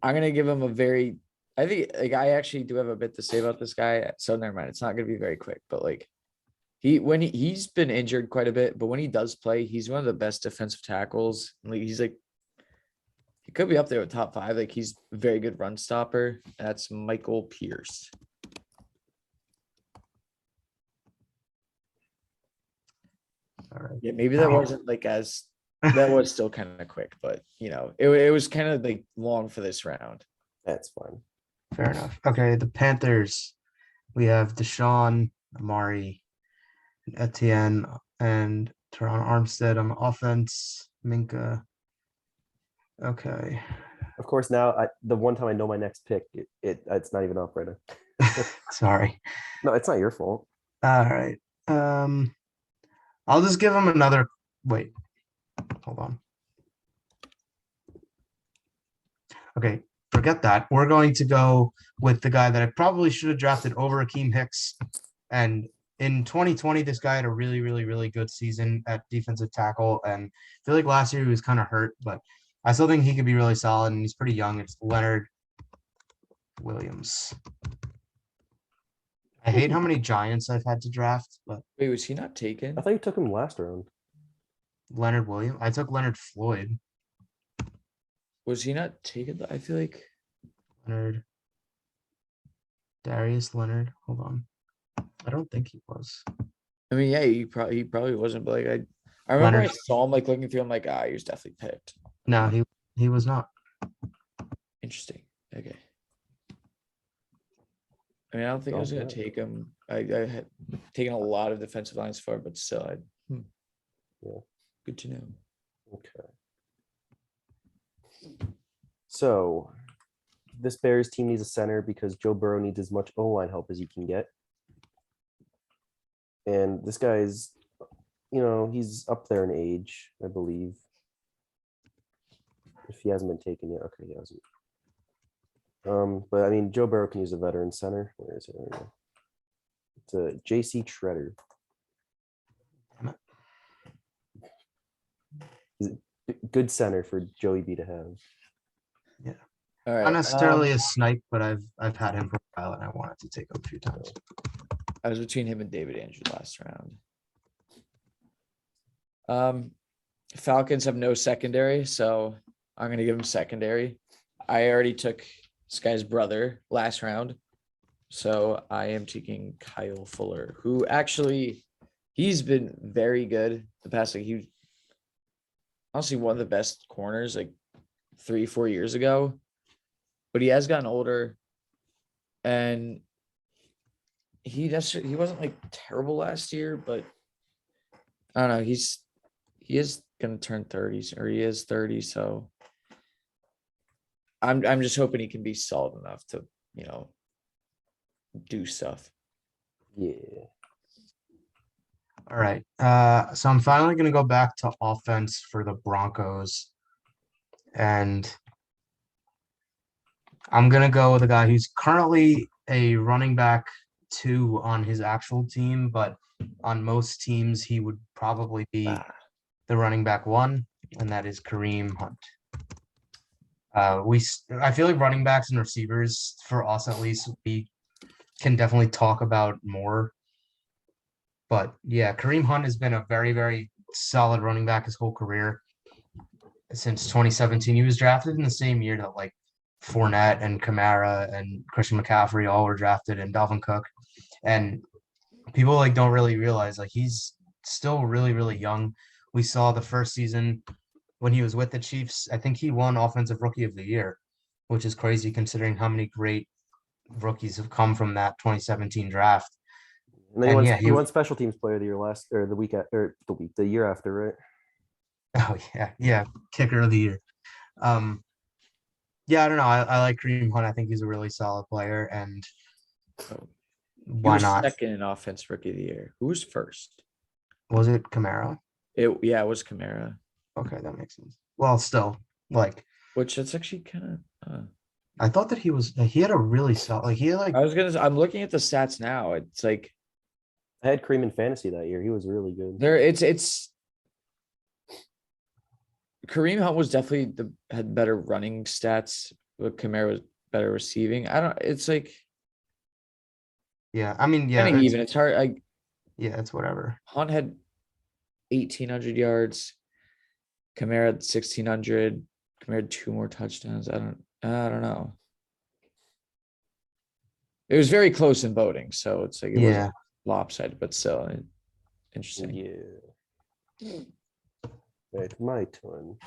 Speaker 3: I'm gonna give him a very. I think like I actually do have a bit to say about this guy. So never mind. It's not gonna be very quick, but like he's been injured quite a bit, but when he does play, he's one of the best defensive tackles. Like he's like he could be up there with top 5. Like he's a very good run stopper. That's Michael Pierce.
Speaker 1: All right.
Speaker 3: Yeah, maybe that wasn't like as that was still kind of quick, but you know, it was kind of like long for this round.
Speaker 2: That's fine.
Speaker 1: Fair enough. Okay, the Panthers. We have Deshaun, Amari, Etienne, and Teron Armstead on offense. Minka. Okay.
Speaker 2: Of course, now the one time I know my next pick, it's not even up right now.
Speaker 1: Sorry.
Speaker 2: No, it's not your fault.
Speaker 1: All right. I'll just give him another. Wait. Hold on. Okay. Forget that. We're going to go with the guy that I probably should have drafted over Akeem Hicks. And in 2020, this guy had a really, really, really good season at defensive tackle. And I feel like last year he was kind of hurt, but I still think he could be really solid, and he's pretty young. It's Leonard Williams. I hate how many Giants I've had to draft, but
Speaker 3: Wait, was he not taken?
Speaker 2: I thought you took him last round.
Speaker 1: Leonard Williams. I took Leonard Floyd.
Speaker 3: Was he not taken? I feel like
Speaker 1: Leonard. Darius Leonard. Hold on. I don't think he was.
Speaker 3: I mean, yeah, he probably wasn't, but like I remember
Speaker 1: Leonard.
Speaker 3: I saw him like looking through. I'm like, he was definitely picked.
Speaker 1: No, he was not.
Speaker 3: Interesting. Okay. I mean, I don't think I was gonna
Speaker 2: Okay.
Speaker 3: take him. I had taken a lot of defensive lines for, but still,
Speaker 2: Yeah.
Speaker 3: Good to know.
Speaker 2: Okay. So this Bears team needs a center because Joe Burrow needs as much O-line help as he can get. And this guy's, he's up there in age, I believe. If he hasn't been taken yet. Okay, he hasn't. But I mean, Joe Burrow can use a veteran center. Where is it? There we go. It's a JC Treader. He's a good center for Joey B to have.
Speaker 3: All right.
Speaker 1: Not necessarily a snipe, but I've had him for a while and I wanted to take him a few times.
Speaker 3: I was between him and David Andrew last round. Falcons have no secondary, so I'm gonna give him secondary. I already took this guy's brother last round, so I am taking Kyle Fuller, who actually he's been very good the past. Like he honestly one of the best corners like 3-4 years ago, but he has gotten older, and he wasn't like terrible last year, but I don't know. He is gonna turn 30s, or he is 30, so I'm just hoping he can be solid enough to, do stuff.
Speaker 2: Yeah.
Speaker 1: All right. So I'm finally going to go back to offense for the Broncos. And I'm going to go with a guy who's currently a running back 2 on his actual team, but on most teams, he would probably be the running back 1, and that is Kareem Hunt. I feel like running backs and receivers, for us at least, we can definitely talk about more. But yeah, Kareem Hunt has been a very, very solid running back his whole career. Since 2017, he was drafted in the same year that like Fournette and Kamara and Christian McCaffrey all were drafted, and Dalvin Cook. And people like don't really realize like he's still really, really young. We saw the first season when he was with the Chiefs. I think he won Offensive Rookie of the Year, which is crazy considering how many great rookies have come from that 2017 draft.
Speaker 2: And then
Speaker 1: And yeah,
Speaker 2: he won Special Teams Player of the Year the year after, right?
Speaker 1: Oh yeah, kicker of the year. Yeah, I don't know. I like Kareem Hunt. I think he's a really solid player, and
Speaker 3: He
Speaker 1: why
Speaker 3: was
Speaker 1: not?
Speaker 3: second in offense rookie of the year. Who was first?
Speaker 1: Was it Kamara?
Speaker 3: It was Kamara.
Speaker 1: Okay, that makes sense. Well, still, like,
Speaker 3: Which that's actually kind of.
Speaker 1: I thought that he had a really solid, like, he had like,
Speaker 3: I'm looking at the stats now. It's like
Speaker 2: I had Kareem in fantasy that year. He was really good.
Speaker 3: it's Kareem Hunt was definitely had better running stats, but Kamara was better receiving. It's like
Speaker 1: yeah, I mean, yeah,
Speaker 3: kind of even. It's hard.
Speaker 1: Yeah, it's whatever.
Speaker 3: Hunt had 1,800 yards. Kamara had 1,600. Kamara had 2 more touchdowns. I don't know. It was very close in voting, so it's like it wasn't lopsided, but still interesting.
Speaker 2: Yeah. Right, my turn.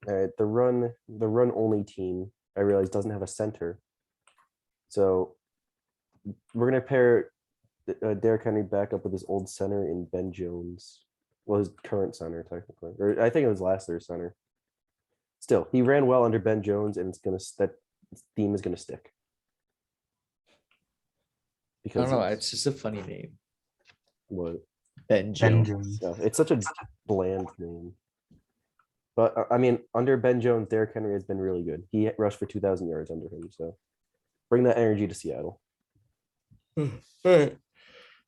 Speaker 2: All right, the run only team, I realize, doesn't have a center. So we're gonna pair Derrick Henry back up with his old center in Ben Jones. Well, his current center, technically, or I think it was last year's center. Still, he ran well under Ben Jones, and that theme is gonna stick.
Speaker 3: I don't know. It's just a funny name.
Speaker 2: What?
Speaker 3: Ben Jones.
Speaker 2: Yeah, it's such a bland name. But I mean, under Ben Jones, Derrick Henry has been really good. He rushed for 2,000 yards under him. So bring that energy to Seattle.
Speaker 3: All right.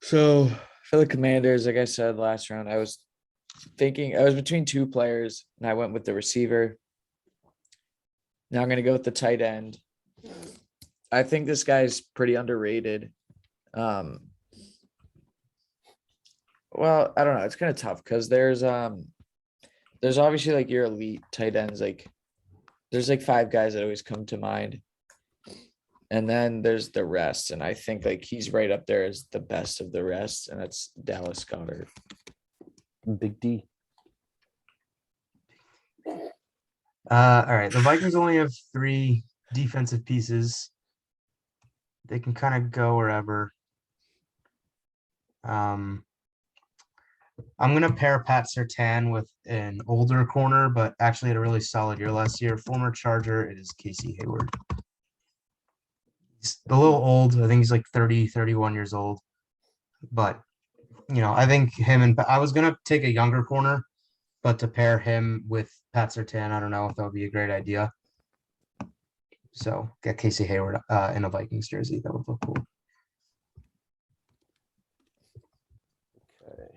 Speaker 3: So for the Commanders, like I said last round, I was between 2 players, and I went with the receiver. Now I'm going to go with the tight end. I think this guy's pretty underrated. Well, I don't know. It's kind of tough because there's obviously like your elite tight ends. Like there's like 5 guys that always come to mind. And then there's the rest. And I think like he's right up there as the best of the rest. And that's Dallas Goedert.
Speaker 2: Big D.
Speaker 1: All right. The Vikings only have 3 defensive pieces. They can kind of go wherever. I'm gonna pair Pat Surtain with an older corner, but actually had a really solid year last year. Former Charger, it is Casey Hayward. He's a little old. I think he's like 30, 31 years old. But I think him and I was gonna take a younger corner, but to pair him with Pat Surtain, I don't know if that would be a great idea. So get Casey Hayward in a Vikings jersey. That would look cool.
Speaker 2: Okay.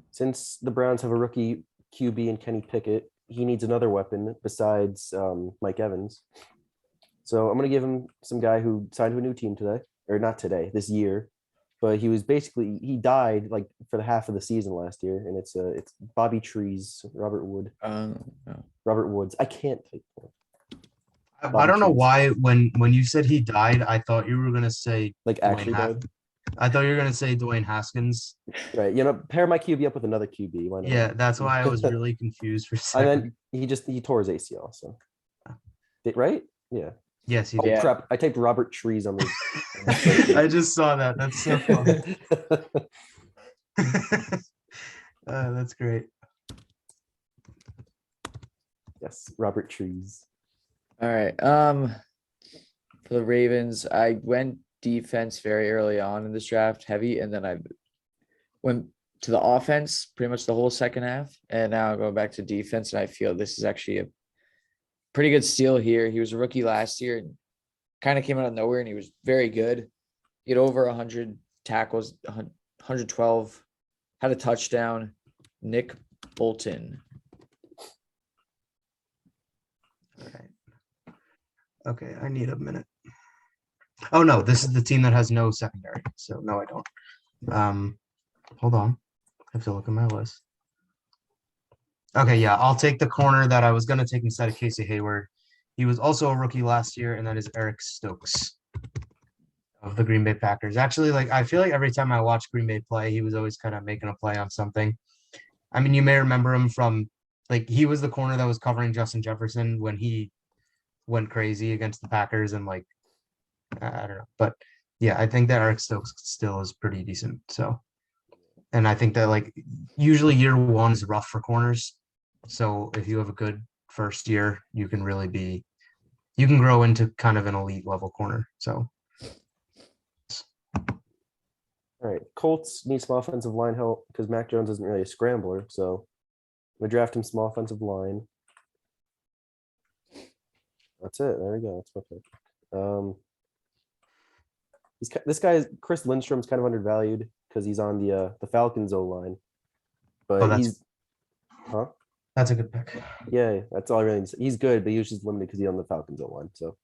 Speaker 2: Since the Browns have a rookie QB in Kenny Pickett, he needs another weapon besides Mike Evans. So I'm going to give him some guy who signed to a new team today, or not today, this year. But he died like for the half of the season last year, and it's Bobby Trees, Robert Wood.
Speaker 3: No.
Speaker 2: Robert Woods. I can't take that.
Speaker 1: I don't know
Speaker 2: Trees.
Speaker 1: why when you said he died, I thought you were gonna say
Speaker 2: Like actually died.
Speaker 1: I thought you were gonna say Dwayne Haskins.
Speaker 2: Right. Pair my QB up with another QB. Why not?
Speaker 1: Yeah, that's why I was really confused for a
Speaker 2: And
Speaker 1: second.
Speaker 2: then he tore his ACL. So, right? Yeah.
Speaker 1: Yes, he
Speaker 2: Oh
Speaker 1: did.
Speaker 2: crap! I typed Robert Trees on the.
Speaker 1: I just saw that. That's so funny. That's great.
Speaker 2: Yes, Robert Trees.
Speaker 3: All right. For the Ravens, I went defense very early on in this draft, heavy, and then I went to the offense pretty much the whole second half, and now I'm going back to defense, and I feel this is actually a pretty good steal here. He was a rookie last year and kind of came out of nowhere, and he was very good. He had over 100 tackles, 112, had a touchdown. Nick Bolton.
Speaker 1: Okay, I need a minute. Oh no, this is the team that has no secondary. So no, I don't. Hold on. I have to look at my list. Okay, yeah, I'll take the corner that I was gonna take instead of Casey Hayward. He was also a rookie last year, and that is Eric Stokes of the Green Bay Packers. Actually, like I feel like every time I watch Green Bay play, he was always kind of making a play on something. I mean, you may remember him from like he was the corner that was covering Justin Jefferson when he went crazy against the Packers, and like I don't know, but yeah, I think that Eric Stokes still is pretty decent. So, and I think that like usually year one is rough for corners. So if you have a good first year, you can grow into kind of an elite level corner. So,
Speaker 2: All right, Colts need some offensive line help because Mac Jones isn't really a scrambler. So we draft him some offensive line. That's it. There we go. That's my pick. This guy, Chris Lindstrom's kind of undervalued because he's on the Falcons O line, but
Speaker 1: that's a good pick.
Speaker 2: Yeah, that's all I really need to say. He's good, but he was just limited because he's on the Falcons O line. So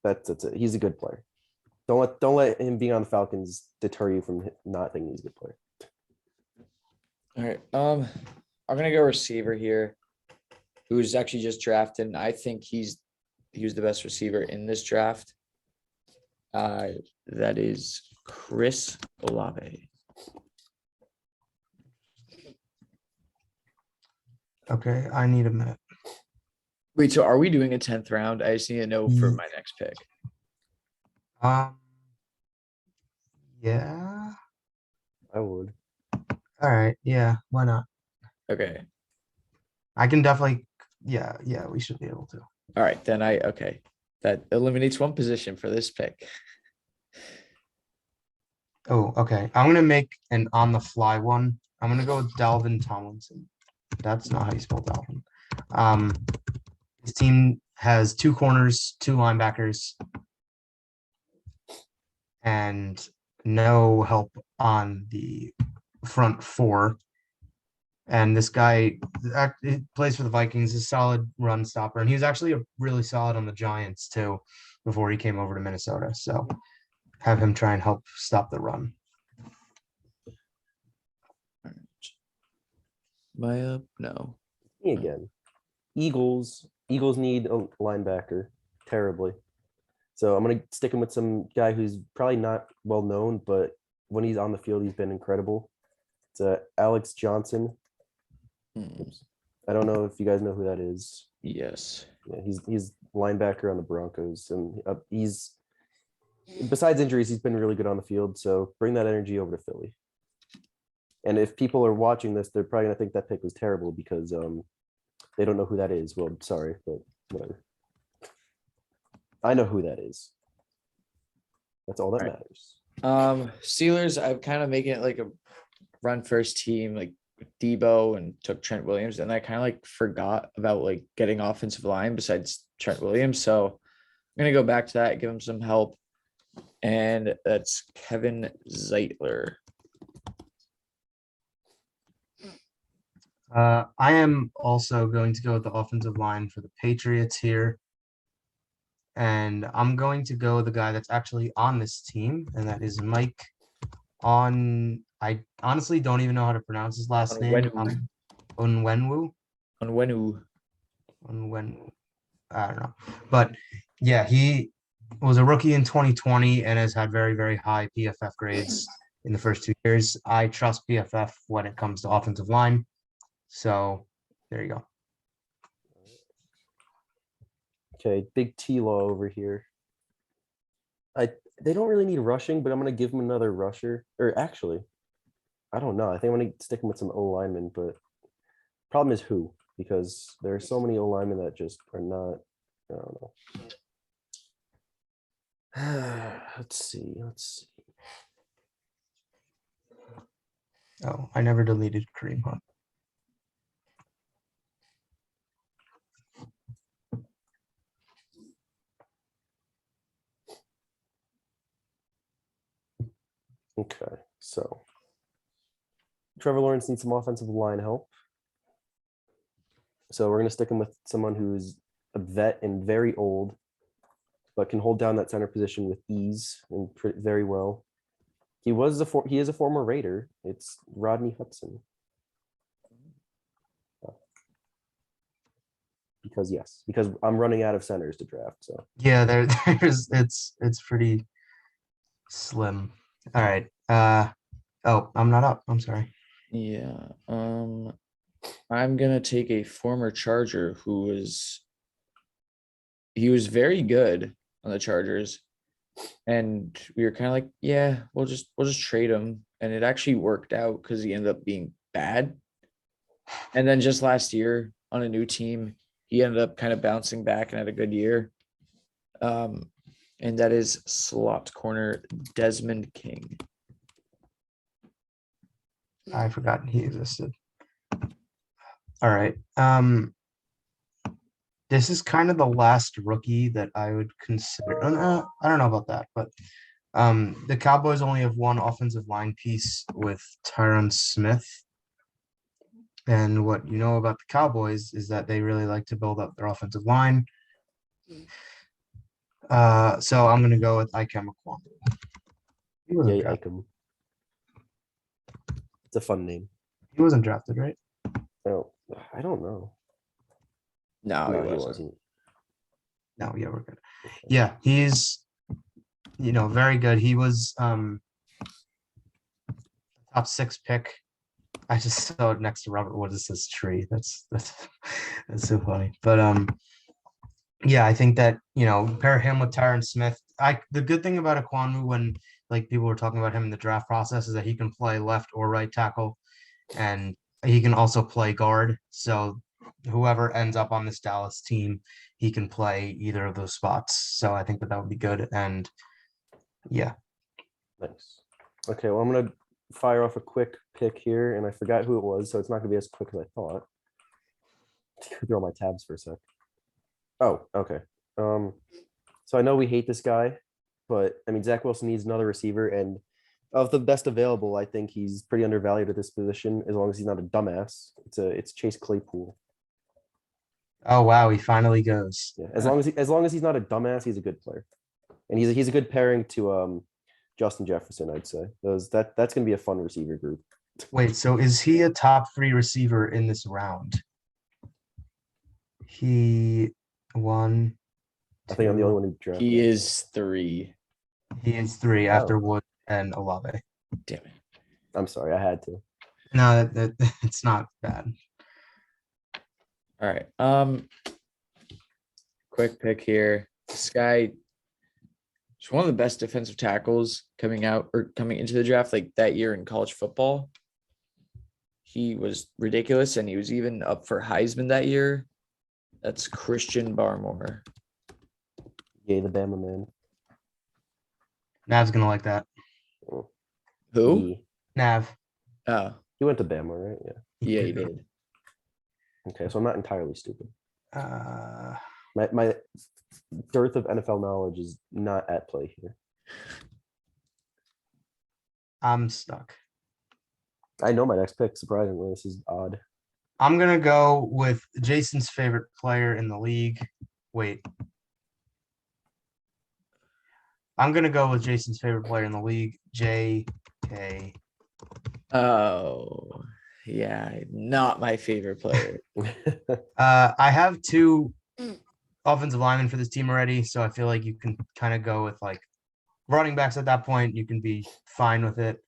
Speaker 2: that's it. He's a good player. Don't let him being on the Falcons deter you from not thinking he's a good player.
Speaker 3: All right. I'm gonna go receiver here, who's actually just drafted. And I think he was the best receiver in this draft. That is Chris Olave.
Speaker 1: Okay, I need a minute.
Speaker 3: Wait, so are we doing a 10th round? I just need to know for my next pick.
Speaker 1: Yeah.
Speaker 2: I would.
Speaker 1: All right. Yeah. Why not?
Speaker 3: Okay.
Speaker 1: I can definitely. Yeah. We should be able to.
Speaker 3: All right, then okay. That eliminates one position for this pick.
Speaker 1: Oh, okay. I'm gonna make an on the fly one. I'm gonna go with Dalvin Tomlinson. That's not how you spell Dalvin. His team has 2 corners, 2 linebackers, and no help on the front 4. And this guy plays for the Vikings, a solid run stopper. And he was actually really solid on the Giants too before he came over to Minnesota. So have him try and help stop the run.
Speaker 3: No.
Speaker 2: Me again. Eagles need a linebacker terribly. So I'm going to stick him with some guy who's probably not well known, but when he's on the field, he's been incredible. It's Alex Johnson. Oops. I don't know if you guys know who that is.
Speaker 3: Yes.
Speaker 2: Yeah, he's linebacker on the Broncos, and besides injuries, he's been really good on the field. So bring that energy over to Philly. And if people are watching this, they're probably gonna think that pick was terrible because they don't know who that is. Well, sorry, but whatever. I know who that is. That's all that
Speaker 3: Right.
Speaker 2: matters.
Speaker 3: Steelers, I'm kind of making it like a run first team, like with Debo, and took Trent Williams, and I kind of like forgot about like getting offensive line besides Trent Williams. So I'm gonna go back to that, give him some help. And that's Kevin Zeitler.
Speaker 1: I am also going to go with the offensive line for the Patriots here. And I'm going to go with the guy that's actually on this team, and that is Mike I honestly don't even know how to pronounce his last name. Onwenu.
Speaker 3: Onwenu.
Speaker 1: Onwenu. I don't know. But yeah, he was a rookie in 2020 and has had very, very high PFF grades in the first 2 years. I trust PFF when it comes to offensive line. So there you go.
Speaker 2: Okay, big T-Law over here. They don't really need rushing, but I'm gonna give him another rusher. Or actually, I don't know. I think I'm gonna stick him with some O linemen, but problem is who? Because there are so many O linemen that just are not. I don't know. Let's see.
Speaker 1: Oh, I never deleted Kareem Hunt.
Speaker 2: Okay, so Trevor Lawrence needs some offensive line help. So we're gonna stick him with someone who's a vet and very old, but can hold down that center position with ease and very well. He is a former Raider. It's Rodney Hudson. Because I'm running out of centers to draft. So
Speaker 1: Yeah, there's it's pretty slim. All right. Oh, I'm not up. I'm sorry.
Speaker 3: Yeah. I'm gonna take a former Charger he was very good on the Chargers, and we were kind of like, yeah, we'll just trade him, and it actually worked out because he ended up being bad. And then just last year on a new team, he ended up kind of bouncing back and had a good year. And that is slot corner Desmond King.
Speaker 1: I forgot he existed. All right. This is kind of the last rookie that I would consider. I don't know about that, but the Cowboys only have one offensive line piece with Tyron Smith. And what you know about the Cowboys is that they really like to build up their offensive line. So I'm gonna go with Ikem Ekwonu.
Speaker 2: yeah, Ikem. It's a fun name.
Speaker 1: He wasn't drafted, right?
Speaker 2: Oh, I don't know.
Speaker 3: No, he wasn't.
Speaker 1: No, yeah, we're good. Yeah, he's very good. He was top 6 pick. I just saw it next to Robert Woods' tree. That's so funny. But yeah, I think that pair him with Tyron Smith. The good thing about Ekwonu when like people were talking about him in the draft process is that he can play left or right tackle, and he can also play guard. So whoever ends up on this Dallas team, he can play either of those spots. So I think that would be good. And yeah.
Speaker 2: Nice. Okay, well, I'm gonna fire off a quick pick here, and I forgot who it was, so it's not gonna be as quick as I thought. Throw my tabs for a sec. Oh, okay. So I know we hate this guy, but I mean Zach Wilson needs another receiver, and of the best available, I think he's pretty undervalued at this position as long as he's not a dumbass. It's Chase Claypool.
Speaker 1: Oh wow, he finally goes.
Speaker 2: Yeah, as long as he's not a dumbass, he's a good player, and he's a good pairing to Justin Jefferson. I'd say that's gonna be a fun receiver group.
Speaker 1: Wait, so is he a top 3 receiver in this round? He won.
Speaker 2: I think I'm the only one who drafted.
Speaker 3: He is 3.
Speaker 1: He is 3 after Wood and Olave.
Speaker 3: Damn it.
Speaker 2: I'm sorry, I had to.
Speaker 1: No, it's not bad.
Speaker 3: All right. Quick pick here. This guy He's one of the best defensive tackles coming out or coming into the draft like that year in college football. He was ridiculous, and he was even up for Heisman that year. That's Christian Barmore.
Speaker 2: Yay, the Bama man.
Speaker 1: Nav's gonna like that.
Speaker 3: Who?
Speaker 2: Yee.
Speaker 1: Nav.
Speaker 3: Oh,
Speaker 2: He went to Bama, right? Yeah.
Speaker 3: yeah, he did.
Speaker 2: Okay, so I'm not entirely stupid.
Speaker 1: Uh,
Speaker 2: My dearth of NFL knowledge is not at play here.
Speaker 1: I'm stuck.
Speaker 2: I know my next pick. Surprisingly, this is odd.
Speaker 1: I'm gonna go with Jason's favorite player in the league. Wait. I'm gonna go with Jason's favorite player in the league, J.K.
Speaker 3: Oh, yeah, not my favorite player.
Speaker 1: I have two offensive linemen for this team already, so I feel like you can kind of go with like running backs at that point. You can be fine with it.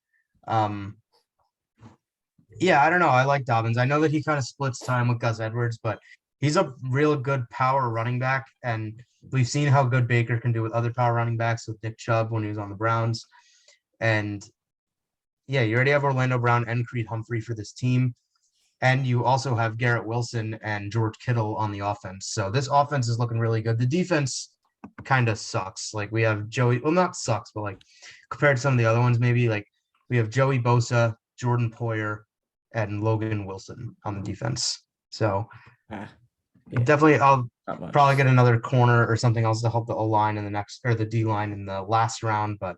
Speaker 1: Yeah, I don't know. I like Dobbins. I know that he kind of splits time with Gus Edwards, but he's a real good power running back, and we've seen how good Baker can do with other power running backs with Nick Chubb when he was on the Browns. And yeah, you already have Orlando Brown and Creed Humphrey for this team. And you also have Garrett Wilson and George Kittle on the offense. So this offense is looking really good. The defense kind of sucks. Like we have Joey, well, not sucks, but like compared to some of the other ones, maybe like we have Joey Bosa, Jordan Poyer, and Logan Wilson on the defense. So
Speaker 3: Yeah,
Speaker 1: definitely, I'll
Speaker 3: not much.
Speaker 1: probably get another corner or something else to help the O line in the next, or the D line in the last round. But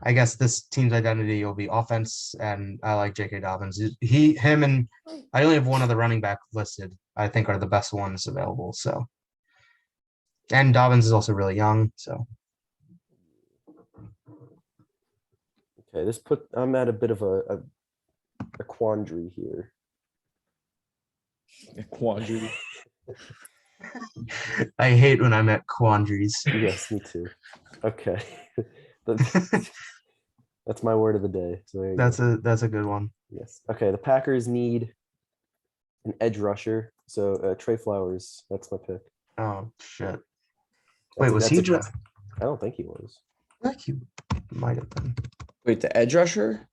Speaker 1: I guess this team's identity will be offense, and I like J.K. Dobbins. Him, and I only have one other running back listed. I think are the best ones available. So, and Dobbins is also really young. So,
Speaker 2: Okay, I'm at a bit of a quandary here.
Speaker 3: A quandary.
Speaker 1: I hate when I'm at quandaries.
Speaker 2: Yes, me too. Okay. That's my word of the day. So there you go.
Speaker 1: That's a good one.
Speaker 2: Yes. Okay, the Packers need an edge rusher. So Trey Flowers, that's my pick.
Speaker 1: Oh shit!
Speaker 2: That's
Speaker 1: Wait, was he drafted?
Speaker 2: I don't think he was.
Speaker 1: Like he might have been.
Speaker 3: Wait, the edge rusher?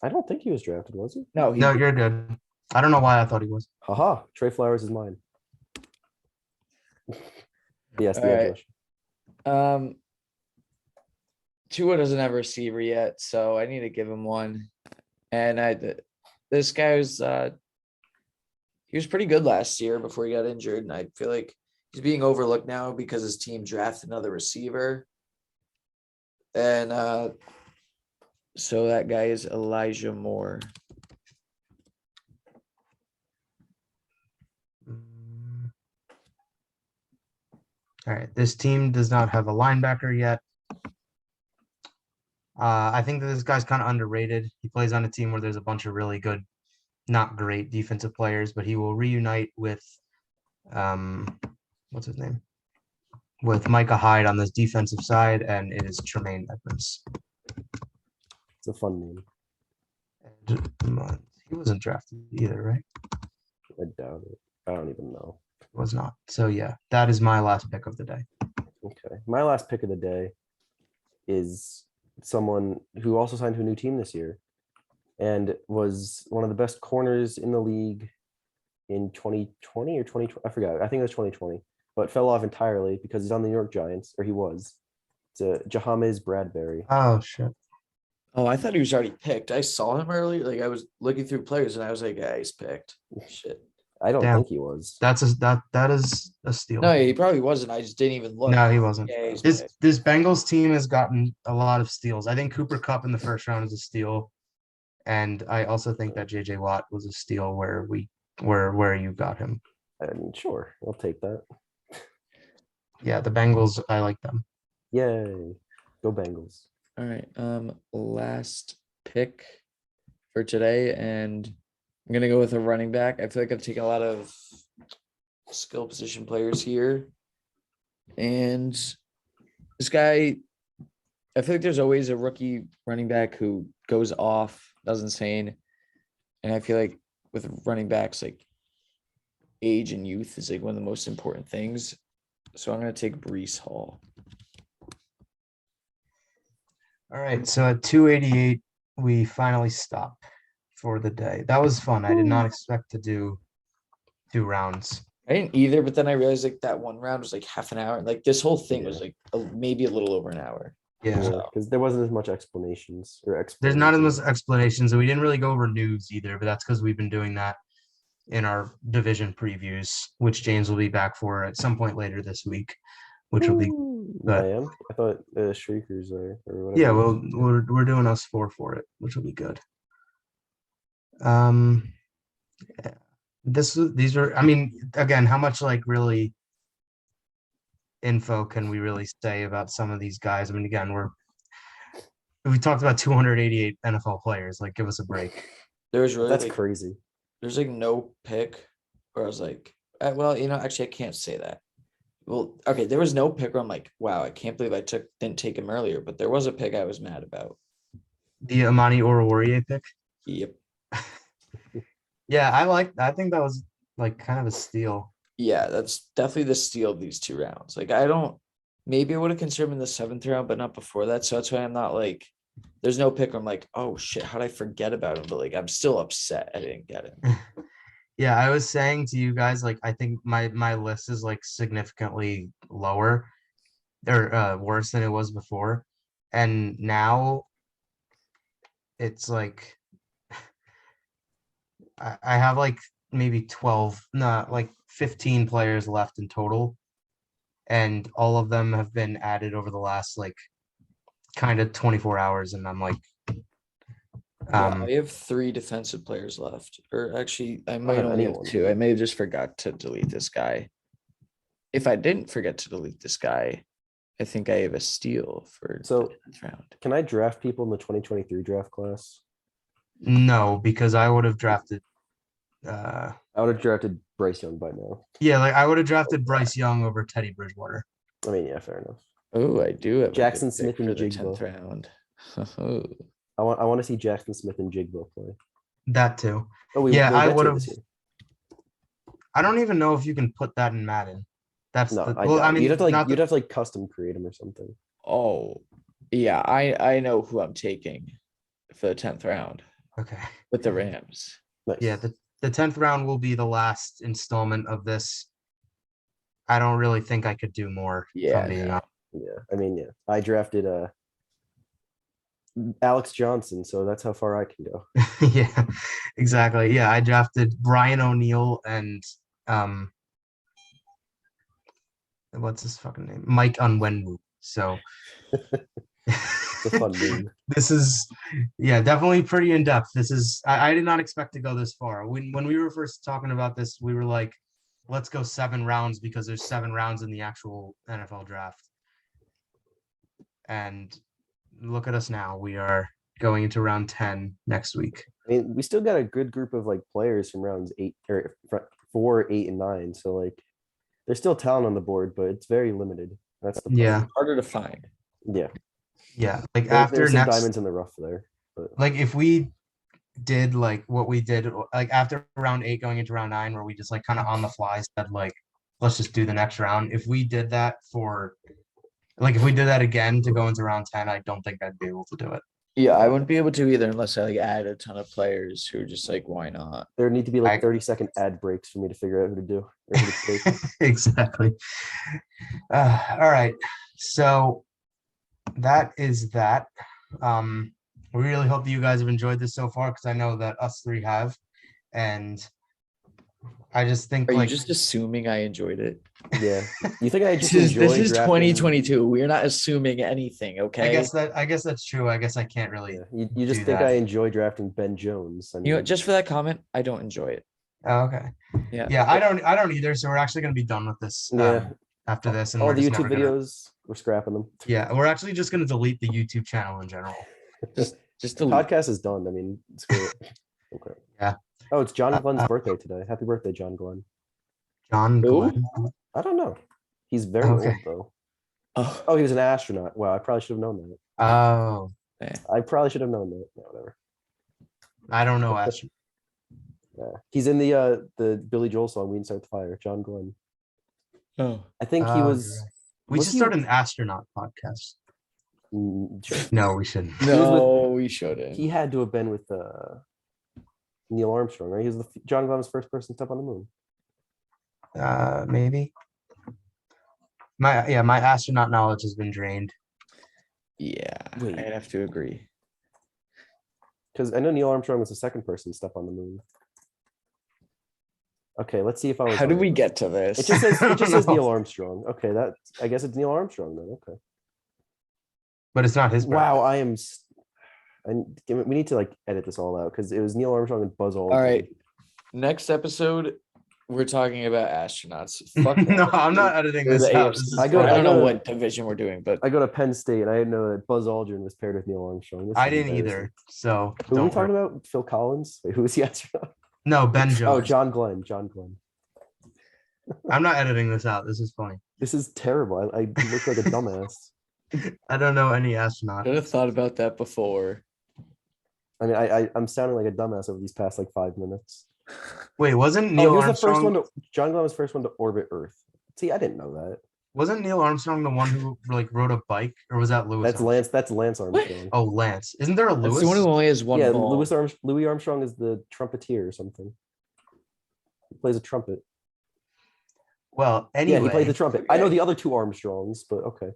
Speaker 2: I don't think he was drafted, was he?
Speaker 3: No,
Speaker 1: No, you're good. I don't know why I thought he was.
Speaker 2: Haha, Trey Flowers is mine. Yes, the
Speaker 3: All
Speaker 2: edge
Speaker 3: right.
Speaker 2: rusher.
Speaker 3: Tua doesn't have a receiver yet, so I need to give him one. And this guy was he was pretty good last year before he got injured, and I feel like he's being overlooked now because his team drafted another receiver. And so that guy is Elijah Moore.
Speaker 1: All right, this team does not have a linebacker yet. I think that this guy's kind of underrated. He plays on a team where there's a bunch of really good, not great defensive players, but he will reunite with, what's his name? With Micah Hyde on this defensive side, and it is Tremaine Edmonds.
Speaker 2: It's a fun name.
Speaker 1: And he wasn't drafted either, right?
Speaker 2: I doubt it. I don't even know.
Speaker 1: Was not. So yeah, that is my last pick of the day.
Speaker 2: Okay. My last pick of the day is someone who also signed to a new team this year and was one of the best corners in the league in 2020 or 2020. I forgot. I think it was 2020, but fell off entirely because he's on the New York Giants, or he was. It's Jahames Bradbury.
Speaker 1: Oh shit.
Speaker 3: Oh, I thought he was already picked. I saw him earlier. Like I was looking through players and I was like, yeah, he's picked. Shit.
Speaker 2: I don't
Speaker 1: Damn.
Speaker 2: think he was.
Speaker 1: That is a steal.
Speaker 3: No, he probably wasn't. I just didn't even look.
Speaker 1: No, he wasn't.
Speaker 3: Yeah, he's
Speaker 1: This
Speaker 3: picked.
Speaker 1: this Bengals team has gotten a lot of steals. I think Cooper Kupp in the first round is a steal, and I also think that JJ Watt was a steal where you got him.
Speaker 2: I mean, sure, I'll take that.
Speaker 1: Yeah, the Bengals, I like them.
Speaker 2: Yay, go Bengals.
Speaker 3: All right. Last pick for today, and I'm gonna go with a running back. I feel like I've taken a lot of skill position players here. And this guy, I feel like there's always a rookie running back who goes off, does insane. And I feel like with running backs, like age and youth is like one of the most important things. So I'm going to take Breece Hall.
Speaker 1: All right, so at 288, we finally stop for the day. That was fun. I did not expect to do 2 rounds.
Speaker 3: I didn't either, but then I realized like that one round was like half an hour. Like this whole thing was
Speaker 2: Yeah.
Speaker 3: like maybe a little over an hour.
Speaker 1: Yeah.
Speaker 2: Because there wasn't as much explanations or
Speaker 1: There's not as
Speaker 2: explanations.
Speaker 1: much explanations, and we didn't really go over news either, but that's because we've been doing that in our division previews, which James will be back for at some point later this week, which will be
Speaker 2: I
Speaker 1: good.
Speaker 2: am. I thought Shriekers or whatever.
Speaker 1: Yeah, well, we're doing us four for it, which will be good. Yeah. These are, I mean, again, how much like really info can we really say about some of these guys? I mean, again, we talked about 288 NFL players. Like, give us a break.
Speaker 3: There was really
Speaker 2: That's
Speaker 3: like,
Speaker 2: crazy.
Speaker 3: there's like no pick where I was like, well, actually I can't say that. Well, okay, there was no pick where I'm like, wow, I can't believe I didn't take him earlier, but there was a pick I was mad about.
Speaker 1: The Amani Oruwariye pick.
Speaker 3: Yep.
Speaker 1: Yeah, I think that was like kind of a steal.
Speaker 3: Yeah, that's definitely the steal of these 2 rounds. Like maybe I would have considered him in the 7th round, but not before that. So that's why I'm not like, there's no pick where I'm like, oh shit, how'd I forget about him? But like, I'm still upset I didn't get him.
Speaker 1: Yeah, I was saying to you guys, like, I think my list is like significantly lower or worse than it was before. And now it's like I have like maybe 12, no, like 15 players left in total. And all of them have been added over the last like kind of 24 hours. And I'm like,
Speaker 3: Yeah, I have 3 defensive players left. Or actually, I might
Speaker 2: have
Speaker 3: only
Speaker 2: anyone.
Speaker 3: have 2. I may have just forgot to delete this guy. If I didn't forget to delete this guy, I think I have a steal for
Speaker 2: So-
Speaker 3: the 10th round.
Speaker 2: Can I draft people in the 2023 draft class?
Speaker 1: no, because I would have drafted
Speaker 2: I would have drafted Bryce Young by now.
Speaker 1: yeah, like I would have drafted Bryce Young over Teddy Bridgewater.
Speaker 2: I mean, yeah, fair enough.
Speaker 3: Oh, I do have a
Speaker 2: Jackson
Speaker 3: good pick
Speaker 2: Smith and
Speaker 3: for the
Speaker 2: Jigba.
Speaker 3: 10th round.
Speaker 2: I want to see Jackson Smith and Jigba play.
Speaker 1: That too.
Speaker 2: Oh,
Speaker 1: Yeah,
Speaker 2: we'll
Speaker 1: I
Speaker 2: get to
Speaker 1: would
Speaker 2: it
Speaker 1: have.
Speaker 2: this year.
Speaker 1: I don't even know if you can put that in Madden. That's
Speaker 2: No,
Speaker 1: the
Speaker 2: I
Speaker 1: well. I
Speaker 2: doubt it.
Speaker 1: mean,
Speaker 2: You'd have to like
Speaker 1: not
Speaker 2: you'd have to like custom create him or something.
Speaker 3: Oh, yeah, I know who I'm taking for the 10th round
Speaker 1: okay.
Speaker 3: with the Rams.
Speaker 2: Nice.
Speaker 1: Yeah, the 10th round will be the last installment of this. I don't really think I could do more. if
Speaker 3: Yeah,
Speaker 1: I'm being
Speaker 3: no.
Speaker 1: honest.
Speaker 2: Yeah, I mean, yeah. I drafted Alex Johnson, so that's how far I can go.
Speaker 1: Yeah, exactly. Yeah, I drafted Brian O'Neill and what's his fucking name? Mike Onwenu. So
Speaker 2: It's a fun name.
Speaker 1: this is yeah, definitely pretty in depth. This is I did not expect to go this far. When we were first talking about this, we were like, let's go 7 rounds because there's 7 rounds in the actual NFL draft. And look at us now. We are going into round 10 next week.
Speaker 2: I mean, we still got a good group of like players from rounds 8 or 4, 8, and 9. So like, there's still talent on the board, but it's very limited. That's the problem.
Speaker 1: Yeah.
Speaker 3: Harder to find.
Speaker 2: Yeah.
Speaker 1: Yeah. Like
Speaker 2: There's
Speaker 1: after
Speaker 2: some
Speaker 1: next
Speaker 2: diamonds in the rough there. But
Speaker 1: like if we did like what we did like after round 8 going into round 9 where we just like kind of on the fly said like let's just do the next round. If we did that if we did that again to go into round 10, I don't think I'd be able to do it.
Speaker 3: Yeah, I wouldn't be able to either unless I like add a ton of players who are just like, why not?
Speaker 2: there need to be like
Speaker 1: I-
Speaker 2: 30-second ad breaks for me to figure out who to do. Or who to take.
Speaker 1: Exactly. All right. So that is that. We really hope that you guys have enjoyed this so far because I know that us 3 have. And I just think
Speaker 3: Are
Speaker 1: like
Speaker 3: you just assuming I enjoyed it?
Speaker 2: Yeah. You think I just
Speaker 3: This
Speaker 2: enjoy
Speaker 3: is
Speaker 2: drafting-
Speaker 3: 2022. We're not assuming anything, okay?
Speaker 1: I guess that's true. I guess I can't really.
Speaker 2: Yeah. You just
Speaker 1: do
Speaker 2: think
Speaker 1: that.
Speaker 2: I enjoy drafting Ben Jones. I mean,
Speaker 3: You know, just for that comment, I don't enjoy it.
Speaker 1: Oh, okay.
Speaker 3: Yeah.
Speaker 1: Yeah, I don't either. So we're actually going to be done with this.
Speaker 2: Yeah.
Speaker 1: After this, and
Speaker 2: all
Speaker 1: we're
Speaker 2: the
Speaker 1: just
Speaker 2: YouTube
Speaker 1: never gonna-
Speaker 2: videos, we're scrapping them.
Speaker 1: Yeah, we're actually just going to delete the YouTube channel in general.
Speaker 3: Just
Speaker 2: The
Speaker 3: delete.
Speaker 2: podcast is done. I mean, screw it. Okay.
Speaker 1: Yeah.
Speaker 2: Oh, it's John Glenn's birthday today. Happy birthday, John Glenn.
Speaker 1: John
Speaker 3: Who?
Speaker 1: Glenn.
Speaker 2: I don't know. He's very
Speaker 1: Okay.
Speaker 2: old though.
Speaker 3: Oh,
Speaker 2: Oh, he was an astronaut. Wow, I probably should have known that.
Speaker 1: Oh,
Speaker 2: I probably should have known that. No, whatever.
Speaker 1: I don't know. Astro.
Speaker 2: Yeah. He's in the Billy Joel song "We Didn't Start the Fire." John Glenn.
Speaker 3: oh.
Speaker 2: I think he
Speaker 1: Oh,
Speaker 2: was.
Speaker 1: you're right. We
Speaker 2: was
Speaker 1: should
Speaker 2: he-
Speaker 1: start an astronaut podcast. No, we shouldn't.
Speaker 3: No, we shouldn't.
Speaker 2: He had to have been with Neil Armstrong, right? He was John Glenn's first person to step on the moon.
Speaker 1: Maybe. My astronaut knowledge has been drained.
Speaker 3: Yeah,
Speaker 2: Wait.
Speaker 3: I'd have to agree.
Speaker 2: Because I know Neil Armstrong was the second person to step on the moon. Okay, let's see if I was.
Speaker 3: How did
Speaker 2: right.
Speaker 3: we get to this?
Speaker 2: It just says
Speaker 1: I
Speaker 2: it just
Speaker 1: don't
Speaker 2: says
Speaker 1: know.
Speaker 2: Neil Armstrong. Okay, I guess it's Neil Armstrong then. Okay.
Speaker 1: But it's not his birthday.
Speaker 2: Wow, we need to like edit this all out because it was Neil Armstrong and Buzz Aldrin.
Speaker 3: All right. Next episode, we're talking about astronauts. Fuck
Speaker 1: No,
Speaker 3: that.
Speaker 1: I'm not editing
Speaker 3: Or
Speaker 1: this
Speaker 3: the
Speaker 1: out.
Speaker 3: AFC.
Speaker 1: This is
Speaker 3: I
Speaker 2: go-
Speaker 3: don't
Speaker 1: funny.
Speaker 3: know
Speaker 2: go-
Speaker 3: what division we're doing, but
Speaker 2: I go to Penn State and I didn't know that Buzz Aldrin was paired with Neil Armstrong. This
Speaker 1: I
Speaker 2: is
Speaker 1: didn't
Speaker 2: embarrassing.
Speaker 1: either. So
Speaker 2: Who are we
Speaker 1: don't
Speaker 2: talking
Speaker 1: worry.
Speaker 2: about? Phil Collins? Wait, who was the astronaut?
Speaker 1: No, Ben Jones.
Speaker 2: Oh, John Glenn. John Glenn.
Speaker 1: I'm not editing this out. This is funny.
Speaker 2: This is terrible. I look like a dumbass.
Speaker 1: I don't know any astronaut.
Speaker 3: should have thought about that before.
Speaker 2: I mean, I'm sounding like a dumbass over these past like 5 minutes.
Speaker 1: Wait, wasn't
Speaker 2: Oh,
Speaker 1: Neil
Speaker 2: he was
Speaker 1: Armstrong?
Speaker 2: the first one to. John Glenn was the first one to orbit Earth. See, I didn't know that.
Speaker 1: Wasn't Neil Armstrong the one who like rode a bike, or was that Lewis?
Speaker 2: That's
Speaker 1: Armstrong?
Speaker 2: Lance. That's Lance Armstrong.
Speaker 1: Oh, Lance. Isn't there a
Speaker 3: That's
Speaker 1: Lewis?
Speaker 3: the one who only has one
Speaker 2: Yeah,
Speaker 3: ball.
Speaker 2: Louis Armstrong is the trumpeter or something. He plays a trumpet.
Speaker 1: Well, anyway.
Speaker 2: Yeah, he played the trumpet. I know the other two Armstrongs, but okay.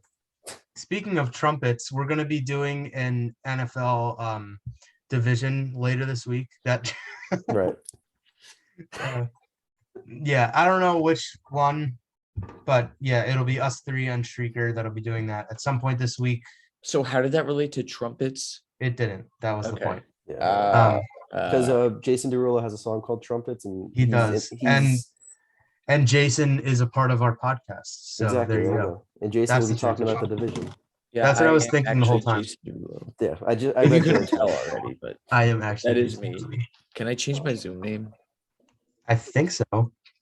Speaker 1: Speaking of trumpets, we're going to be doing an NFL division later this week. That
Speaker 2: Right.
Speaker 1: yeah, I don't know which one, but yeah, it'll be us three and Shrieker that'll be doing that at some point this week.
Speaker 3: So how did that relate to trumpets?
Speaker 1: It didn't. That was the
Speaker 3: Okay.
Speaker 1: point.
Speaker 2: Yeah.
Speaker 1: Um,
Speaker 2: Because Jason Derulo has a song called Trumpets, and
Speaker 1: He does. And Jason is a part of our podcast. So
Speaker 2: exactly.
Speaker 1: there you
Speaker 2: there you
Speaker 1: go.
Speaker 2: go. And Jason
Speaker 1: That's
Speaker 2: will be
Speaker 1: the
Speaker 2: talking about the
Speaker 1: transition.
Speaker 2: division.
Speaker 3: yeah,
Speaker 1: That's what I was
Speaker 3: am
Speaker 1: thinking the whole
Speaker 3: actually
Speaker 1: time.
Speaker 3: Jason Derulo.
Speaker 2: Yeah, I
Speaker 3: If you
Speaker 2: read
Speaker 3: couldn't
Speaker 2: your-
Speaker 3: tell already, but
Speaker 1: I am actually.
Speaker 3: that is
Speaker 1: Jason
Speaker 3: me.
Speaker 1: Derulo.
Speaker 3: Can I change my Zoom name?
Speaker 1: I think so.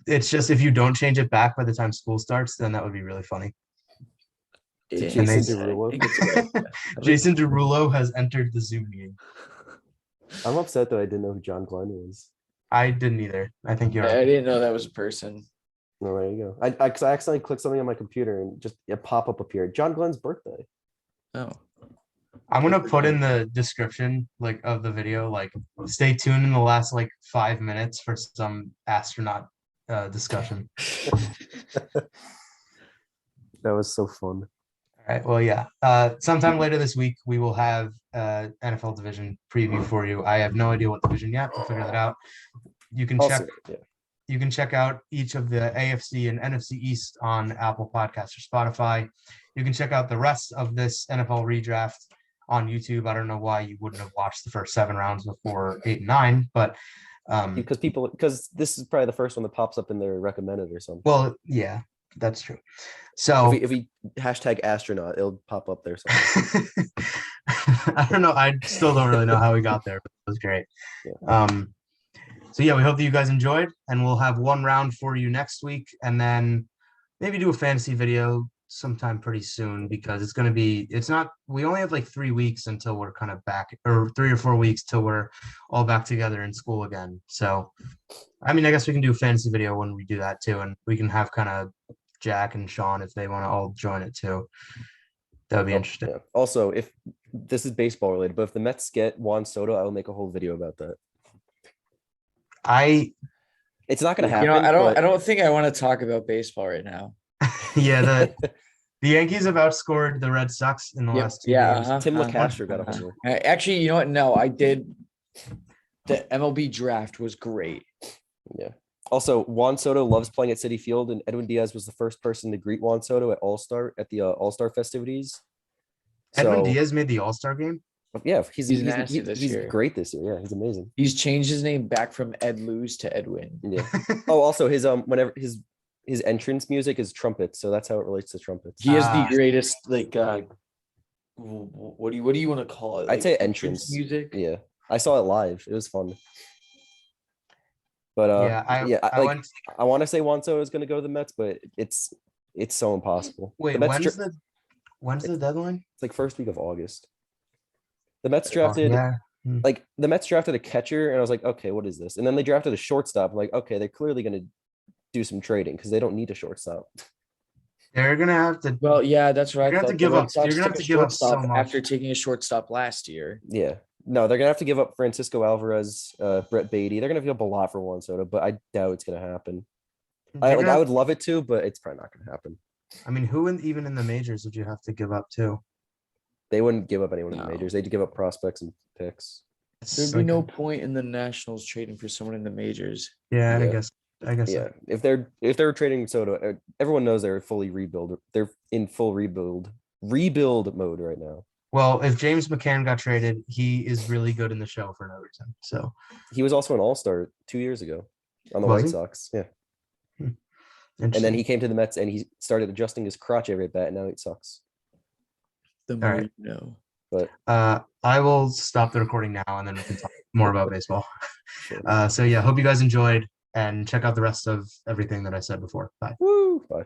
Speaker 1: It's just if you don't change it back by the time school starts, then that would be really funny.
Speaker 3: Yeah,
Speaker 2: Jason
Speaker 1: they-
Speaker 2: Derulo.
Speaker 3: I think it's a good idea.
Speaker 1: Jason Derulo has entered the Zoom meeting.
Speaker 2: I'm upset that I didn't know who John Glenn was.
Speaker 1: I didn't either. I think you're
Speaker 3: I
Speaker 1: right.
Speaker 3: didn't know that was a person.
Speaker 2: No, there you go. I accidentally clicked something on my computer and just a pop-up appeared. John Glenn's birthday.
Speaker 3: Oh,
Speaker 1: I'm gonna put in the description like of the video, like stay tuned in the last like 5 minutes for some astronaut discussion.
Speaker 2: That was so fun.
Speaker 1: All right. Well, yeah. Sometime later this week, we will have NFL division preview for you. I have no idea what division yet. We'll figure that out. You can check.
Speaker 2: Also, yeah.
Speaker 1: You can check out each of the AFC and NFC East on Apple Podcasts or Spotify. You can check out the rest of this NFL redraft on YouTube. I don't know why you wouldn't have watched the first 7 rounds before 8 and 9, but
Speaker 2: because this is probably the first one that pops up in their recommended or something.
Speaker 1: well, yeah, that's true. So
Speaker 2: If we hashtag astronaut, it'll pop up there somewhere.
Speaker 1: I don't know. I still don't really know how we got there, but it was great.
Speaker 2: Yeah.
Speaker 1: So yeah, we hope that you guys enjoyed, and we'll have one round for you next week, and then maybe do a fantasy video sometime pretty soon because it's going to be. It's not. We only have like 3 weeks until we're kind of back, or 3 or 4 weeks till we're all back together in school again. So, I mean, I guess we can do a fantasy video when we do that too, and we can have kind of Jack and Sean if they want to all join it too. That would be interesting.
Speaker 2: Yeah. Also, if this is baseball related, but if the Mets get Juan Soto, I will make a whole video about that. It's not going to happen.
Speaker 3: I don't think I want to talk about baseball right now.
Speaker 1: Yeah, the Yankees have outscored the Red Sox in the last 2 games.
Speaker 2: Tim LeCastro got a homer.
Speaker 3: Actually, you know what? No, I did. The MLB draft was great.
Speaker 2: Yeah. Also, Juan Soto loves playing at Citi Field, and Edwin Diaz was the first person to greet Juan Soto at the All-Star festivities.
Speaker 1: Edwin
Speaker 2: So,
Speaker 1: Diaz made the All-Star game.
Speaker 2: yeah, he's
Speaker 3: nasty this year.
Speaker 2: great this year. Yeah, he's amazing.
Speaker 3: He's changed his name back from Ed Luz to Edwin.
Speaker 2: Yeah. Oh, also his whenever his entrance music is trumpets, so that's how it relates to trumpets.
Speaker 3: He has the greatest what do you want to call it?
Speaker 2: I'd say entrance
Speaker 3: music.
Speaker 2: Yeah, I saw it live. It was fun. But I want to say Juan Soto is going to go to the Mets, but it's so impossible.
Speaker 1: Wait,
Speaker 2: the Mets
Speaker 1: when's the deadline?
Speaker 2: It's like first week of August. The Mets drafted the Mets drafted a catcher, and I was like, okay, what is this? And then they drafted a shortstop. I'm like, okay, they're clearly going to do some trading because they don't need a shortstop.
Speaker 1: They're gonna have to.
Speaker 3: Well, yeah, that's what
Speaker 1: You're
Speaker 3: I
Speaker 1: gonna have to
Speaker 3: thought. The
Speaker 1: give
Speaker 3: Red
Speaker 1: up.
Speaker 3: Sox
Speaker 1: You're gonna have
Speaker 3: took
Speaker 1: to
Speaker 3: a
Speaker 1: give up so
Speaker 3: shortstop
Speaker 1: much.
Speaker 3: after taking a shortstop last year.
Speaker 2: Yeah. No, they're gonna have to give up Francisco Alvarez, Brett Beatty. They're gonna give up a lot for Juan Soto, but I doubt it's gonna happen.
Speaker 1: They're gonna
Speaker 2: I
Speaker 1: have-
Speaker 2: would love it to, but it's probably not gonna happen.
Speaker 1: I mean, even in the majors would you have to give up to?
Speaker 2: They wouldn't give up anyone in the
Speaker 3: No.
Speaker 2: majors. They'd give up prospects and picks.
Speaker 3: There'd
Speaker 1: It's
Speaker 3: be
Speaker 1: like,
Speaker 3: no point in the Nationals trading for someone in the majors.
Speaker 1: yeah,
Speaker 2: Yeah.
Speaker 1: I guess.
Speaker 2: Yeah,
Speaker 1: So.
Speaker 2: if they're trading Soto, everyone knows they're fully rebuild. They're in full rebuild mode right now.
Speaker 1: Well, if James McCann got traded, he is really good in the show for no reason. So
Speaker 2: He was also an All-Star 2 years ago on the
Speaker 1: Was
Speaker 2: White
Speaker 1: he?
Speaker 2: Sox. Yeah, and then he came to the Mets and he started adjusting his crotch every at bat, and now it sucks.
Speaker 3: The more
Speaker 1: right.
Speaker 3: you know.
Speaker 2: But
Speaker 1: I will stop the recording now and then we can talk more about baseball.
Speaker 2: sure.
Speaker 1: So yeah, hope you guys enjoyed and check out the rest of everything that I said before. Bye.
Speaker 2: Woo! Bye.